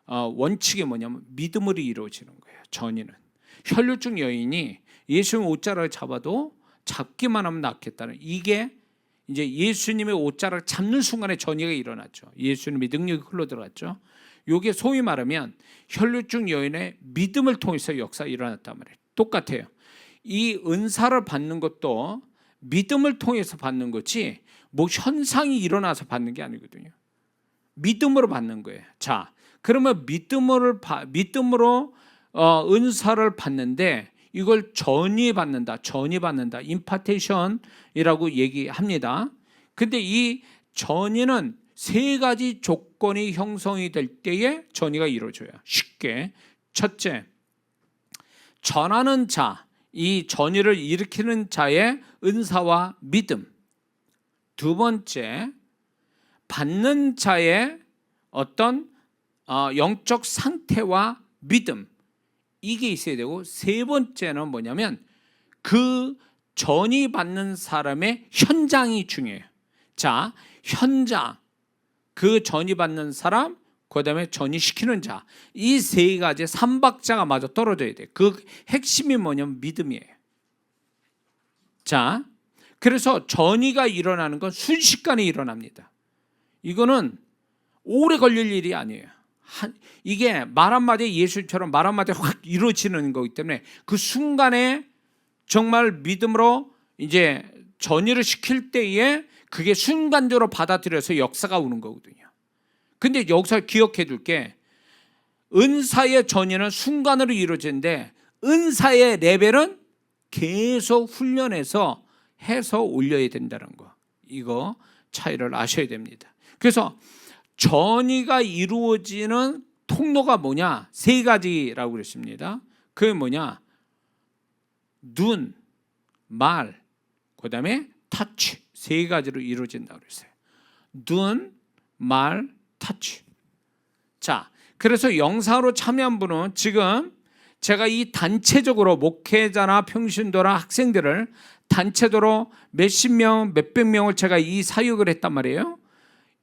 원칙이 뭐냐면 믿음으로 이루어지는 거예요. 전의는 혈류증 여인이 예수님 옷자락을 잡아도 잡기만 하면 낫겠다는, 이게 이제 예수님의 옷자락을 잡는 순간에 전의가 일어났죠. 예수님의 능력이 흘러들어갔죠. 이게 소위 말하면 혈류증 여인의 믿음을 통해서 역사가 일어났단 말이에요. 똑같아요. 이 은사를 받는 것도 믿음을 통해서 받는 거지 현상이 일어나서 받는 게 아니거든요. 믿음으로 받는 거예요. 자, 그러면 믿음으로 은사를 받는데 이걸 전이 받는다, 임파테이션이라고 얘기합니다. 근데 이 전이는 세 가지 조건이 형성이 될 때에 전이가 이루어져요. 쉽게, 첫째, 전하는 자, 이 전이를 일으키는 자의 은사와 믿음. 두 번째, 받는 자의 어떤 영적 상태와 믿음, 이게 있어야 되고, 세 번째는 뭐냐면 그 전이받는 사람의 현장이 중요해요. 자, 현장, 그 전이받는 사람, 그 다음에 전이시키는 자, 이 세 가지 삼박자가 마저 떨어져야 돼요. 그 핵심이 뭐냐면 믿음이에요. 자, 그래서 전이가 일어나는 건 순식간에 일어납니다. 이거는 오래 걸릴 일이 아니에요. 이게 말 한마디에 예수처럼 말 한마디에 확 이루어지는 거기 때문에 그 순간에 정말 믿음으로 이제 전이를 시킬 때에 그게 순간적으로 받아들여서 역사가 오는 거거든요. 근데 여기서 기억해 둘게, 은사의 전이는 순간으로 이루어지는데 은사의 레벨은 계속 훈련해서 해서 올려야 된다는 거, 이거 차이를 아셔야 됩니다. 그래서 전이가 이루어지는 통로가 뭐냐? 세 가지라고 그랬습니다. 그게 뭐냐? 눈, 말, 그 다음에 터치, 세 가지로 이루어진다고 그랬어요. 눈, 말, 터치. 자, 그래서 영상으로 참여한 분은 지금 제가 이 단체적으로 목회자나 평신도나 학생들을 단체적으로 몇십 명, 몇백 명을 제가 이 사역을 했단 말이에요.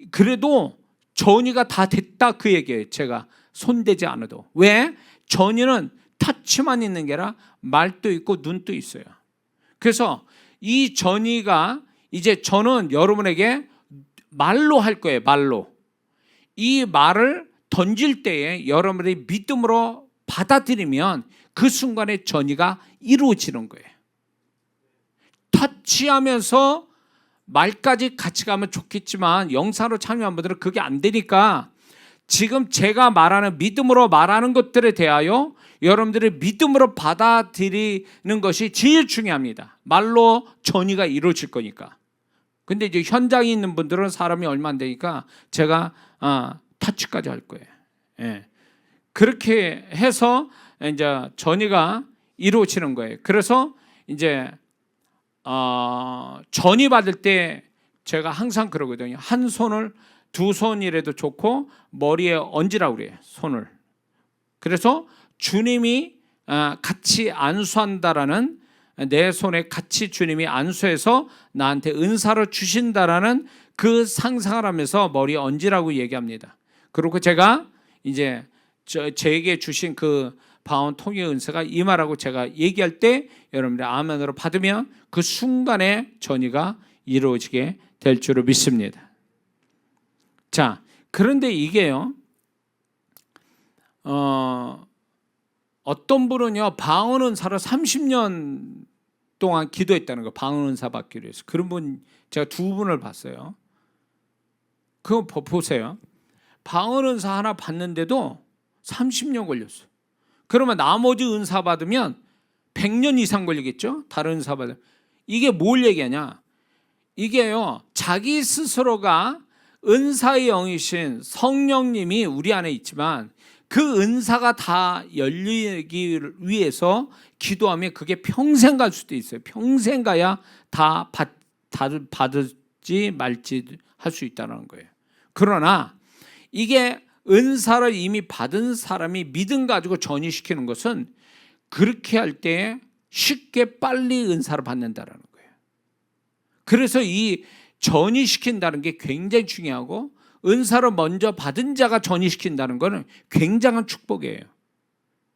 그래도 전이가 다 됐다 그 얘기예요. 제가 손대지 않아도. 왜? 전이는 터치만 있는 게 아니라 말도 있고 눈도 있어요. 그래서 이 전이가 이제 저는 여러분에게 말로 할 거예요. 말로. 이 말을 던질 때에 여러분들이 믿음으로 받아들이면 그 순간에 전이가 이루어지는 거예요. 터치하면서 말까지 같이 가면 좋겠지만 영상으로 참여한 분들은 그게 안 되니까 지금 제가 말하는 믿음으로 말하는 것들에 대하여 여러분들이 믿음으로 받아들이는 것이 제일 중요합니다. 말로 전이가 이루어질 거니까. 근데 이제 현장에 있는 분들은 사람이 얼마 안 되니까 제가 터치까지 할 거예요. 예. 그렇게 해서 이제 전이가 이루어지는 거예요. 그래서 이제 전이 받을 때 제가 항상 그러거든요. 한 손을, 두 손이라도 좋고 머리에 얹으라고 그래요. 손을. 그래서 주님이 같이 안수한다라는, 내 손에 같이 주님이 안수해서 나한테 은사를 주신다라는 그 상상을 하면서 머리에 얹으라고 얘기합니다. 그리고 제가 이제 제게 주신 그 바운 통의 은사가 임하라고 제가 얘기할 때 여러분들이 아멘으로 받으면 그 순간에 전이가 이루어지게 될 줄을 믿습니다. 자, 그런데 이게요, 어떤 분은요 방언 은사를 30년 동안 기도했다는 거, 방언 은사 받기로 해서. 그런 분 제가 두 분을 봤어요. 그거 보세요. 방언 은사 하나 받는데도 30년 걸렸어요. 그러면 나머지 은사 받으면 100년 이상 걸리겠죠? 다른 은사 받으면. 이게 뭘 얘기하냐? 이게요, 자기 스스로가 은사의 영이신 성령님이 우리 안에 있지만 그 은사가 다 열리기 위해서 기도하면 그게 평생 갈 수도 있어요. 평생 가야 다 받을지 말지 할 수 있다는 거예요. 그러나 이게 은사를 이미 받은 사람이 믿음 가지고 전이시키는 것은 그렇게 할 때 쉽게 빨리 은사를 받는다는 거예요. 그래서 이 전이시킨다는 게 굉장히 중요하고, 은사를 먼저 받은 자가 전이시킨다는 것은 굉장한 축복이에요.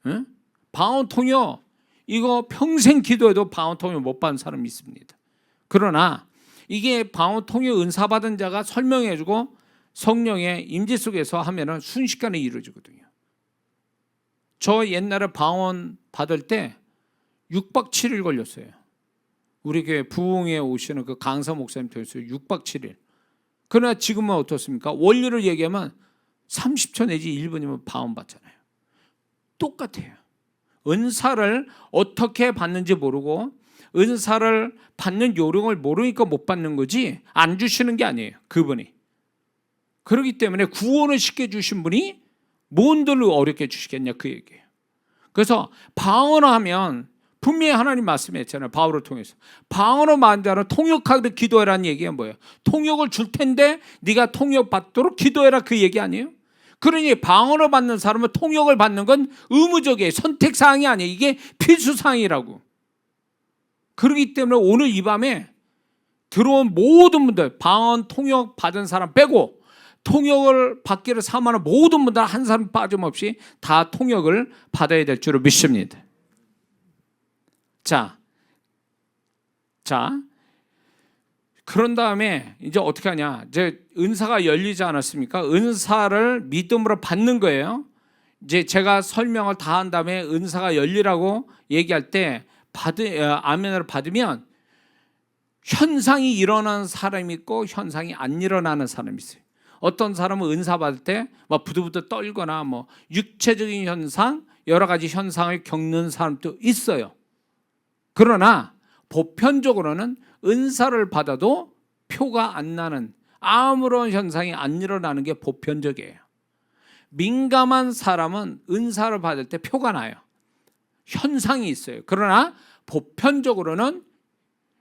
응? 방언 통역, 이거 평생 기도해도 방언 통역 못 받은 사람이 있습니다. 그러나 이게 방언 통역 은사 받은 자가 설명해주고 성령의 임재 속에서 하면은 순식간에 이루어지거든요. 저 옛날에 방언 받을 때 6박 7일 걸렸어요. 우리 교회 부흥에 오시는 그 강사 목사님 통해서 6박 7일. 그러나 지금은 어떻습니까? 원리를 얘기하면 30초 내지 1분이면 방언 받잖아요. 똑같아요. 은사를 어떻게 받는지 모르고 은사를 받는 요령을 모르니까 못 받는 거지 안 주시는 게 아니에요. 그분이. 그렇기 때문에 구원을 쉽게 주신 분이 뭔들 어렵게 주시겠냐 그 얘기예요. 그래서 방언을 하면 분명히 하나님 말씀했잖아요. 바울을 통해서. 방언을 만든 자는 통역하듯 기도해라는 얘기가 뭐예요? 통역을 줄 텐데 네가 통역 받도록 기도해라 그 얘기 아니에요? 그러니 방언을 받는 사람은 통역을 받는 건 의무적이에요. 선택사항이 아니에요. 이게 필수사항이라고. 그렇기 때문에 오늘 이 밤에 들어온 모든 분들, 방언 통역 받은 사람 빼고 통역을 받기를 사모하는 모든 분들 한 사람 빠짐없이 다 통역을 받아야 될 줄로 믿습니다. 자, 그런 다음에 이제 어떻게 하냐? 이제 은사가 열리지 않았습니까? 은사를 믿음으로 받는 거예요. 이제 제가 설명을 다 한 다음에 은사가 열리라고 얘기할 때 아멘을 받으면 현상이 일어나는 사람이 있고 현상이 안 일어나는 사람이 있어요. 어떤 사람은 은사 받을 때 막 부들부들 떨거나 뭐 육체적인 현상, 여러 가지 현상을 겪는 사람도 있어요. 그러나 보편적으로는 은사를 받아도 표가 안 나는, 아무런 현상이 안 일어나는 게 보편적이에요. 민감한 사람은 은사를 받을 때 표가 나요. 현상이 있어요. 그러나 보편적으로는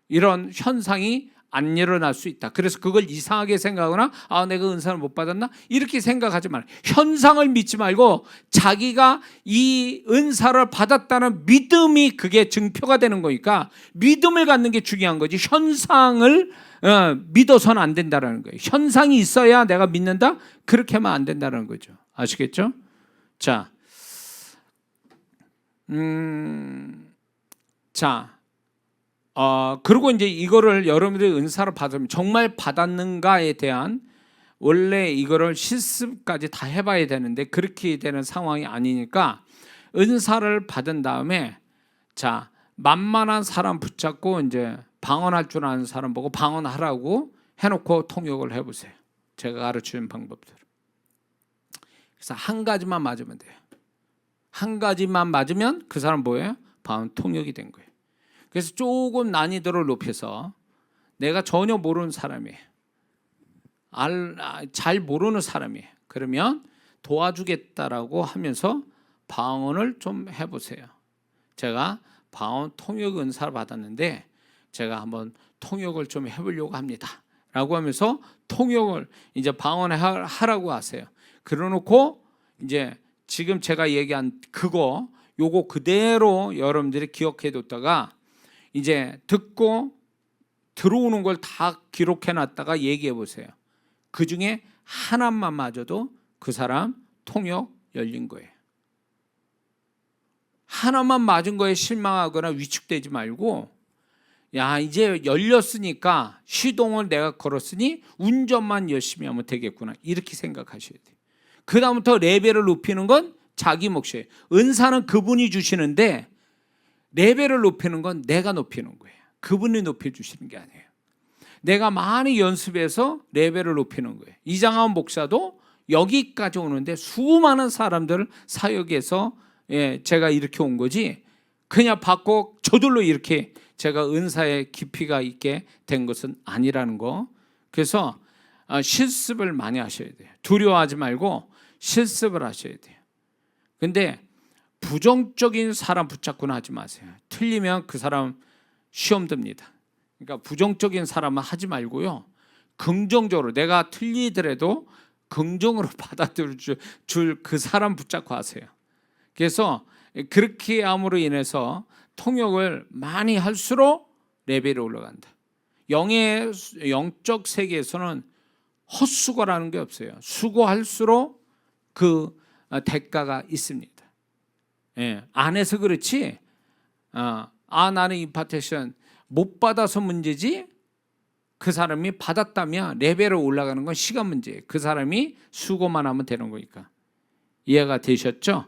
이런 현상이 안 일어날 수 있다. 그래서 그걸 이상하게 생각하거나 내가 은사를 못 받았나? 이렇게 생각하지 말아요. 현상을 믿지 말고 자기가 이 은사를 받았다는 믿음이 그게 증표가 되는 거니까 믿음을 갖는 게 중요한 거지, 현상을 믿어서는 안 된다는 거예요. 현상이 있어야 내가 믿는다? 그렇게 하면 안 된다는 거죠. 아시겠죠? 자, 그리고 이제 이거를 여러분들이 은사를 받으면 정말 받았는가에 대한 원래 이거를 실습까지 다 해봐야 되는데 그렇게 되는 상황이 아니니까 은사를 받은 다음에 자, 만만한 사람 붙잡고 이제 방언할 줄 아는 사람 보고 방언하라고 해놓고 통역을 해보세요. 제가 가르치는 방법대로. 그래서 한 가지만 맞으면 돼요. 한 가지만 맞으면 그 사람 뭐예요? 방언 통역이 된 거예요. 그래서 조금 난이도를 높여서 내가 전혀 모르는 사람이에요. 잘 모르는 사람이에요. 그러면 도와주겠다라고 하면서 방언을 좀 해보세요. 제가 방언 통역 은사를 받았는데 제가 한번 통역을 좀 해보려고 합니다. 라고 하면서 통역을 이제 방언을 하라고 하세요. 그러놓고 이제 지금 제가 얘기한 요거 그대로 여러분들이 기억해 뒀다가 이제 듣고 들어오는 걸 다 기록해 놨다가 얘기해 보세요. 그 중에 하나만 맞아도 그 사람 통역 열린 거예요. 하나만 맞은 거에 실망하거나 위축되지 말고 야, 이제 열렸으니까 시동을 내가 걸었으니 운전만 열심히 하면 되겠구나, 이렇게 생각하셔야 돼요. 그 다음부터 레벨을 높이는 건 자기 몫이에요. 은사는 그분이 주시는데 레벨을 높이는 건 내가 높이는 거예요. 그분이 높여주시는 게 아니에요. 내가 많이 연습해서 레벨을 높이는 거예요. 이장한 목사도 여기까지 오는데 수많은 사람들을 사역해서 제가 이렇게 온 거지, 그냥 받고 저절로 이렇게 제가 은사의 깊이가 있게 된 것은 아니라는 거. 그래서 실습을 많이 하셔야 돼요. 두려워하지 말고 실습을 하셔야 돼요. 근데 부정적인 사람 붙잡고는 하지 마세요. 틀리면 그 사람 시험 듭니다. 그러니까 부정적인 사람은 하지 말고요, 긍정적으로 내가 틀리더라도 긍정으로 받아들일 줄 그 사람 붙잡고 하세요. 그래서 그렇게 함으로 인해서 통역을 많이 할수록 레벨이 올라간다. 영적 세계에서는 헛수고라는 게 없어요. 수고할수록 그 대가가 있습니다. 안 해서 그렇지 나는 임파테이션 못 받아서 문제지, 그 사람이 받았다면 레벨을 올라가는 건 시간 문제예요. 그 사람이 수고만 하면 되는 거니까. 이해가 되셨죠?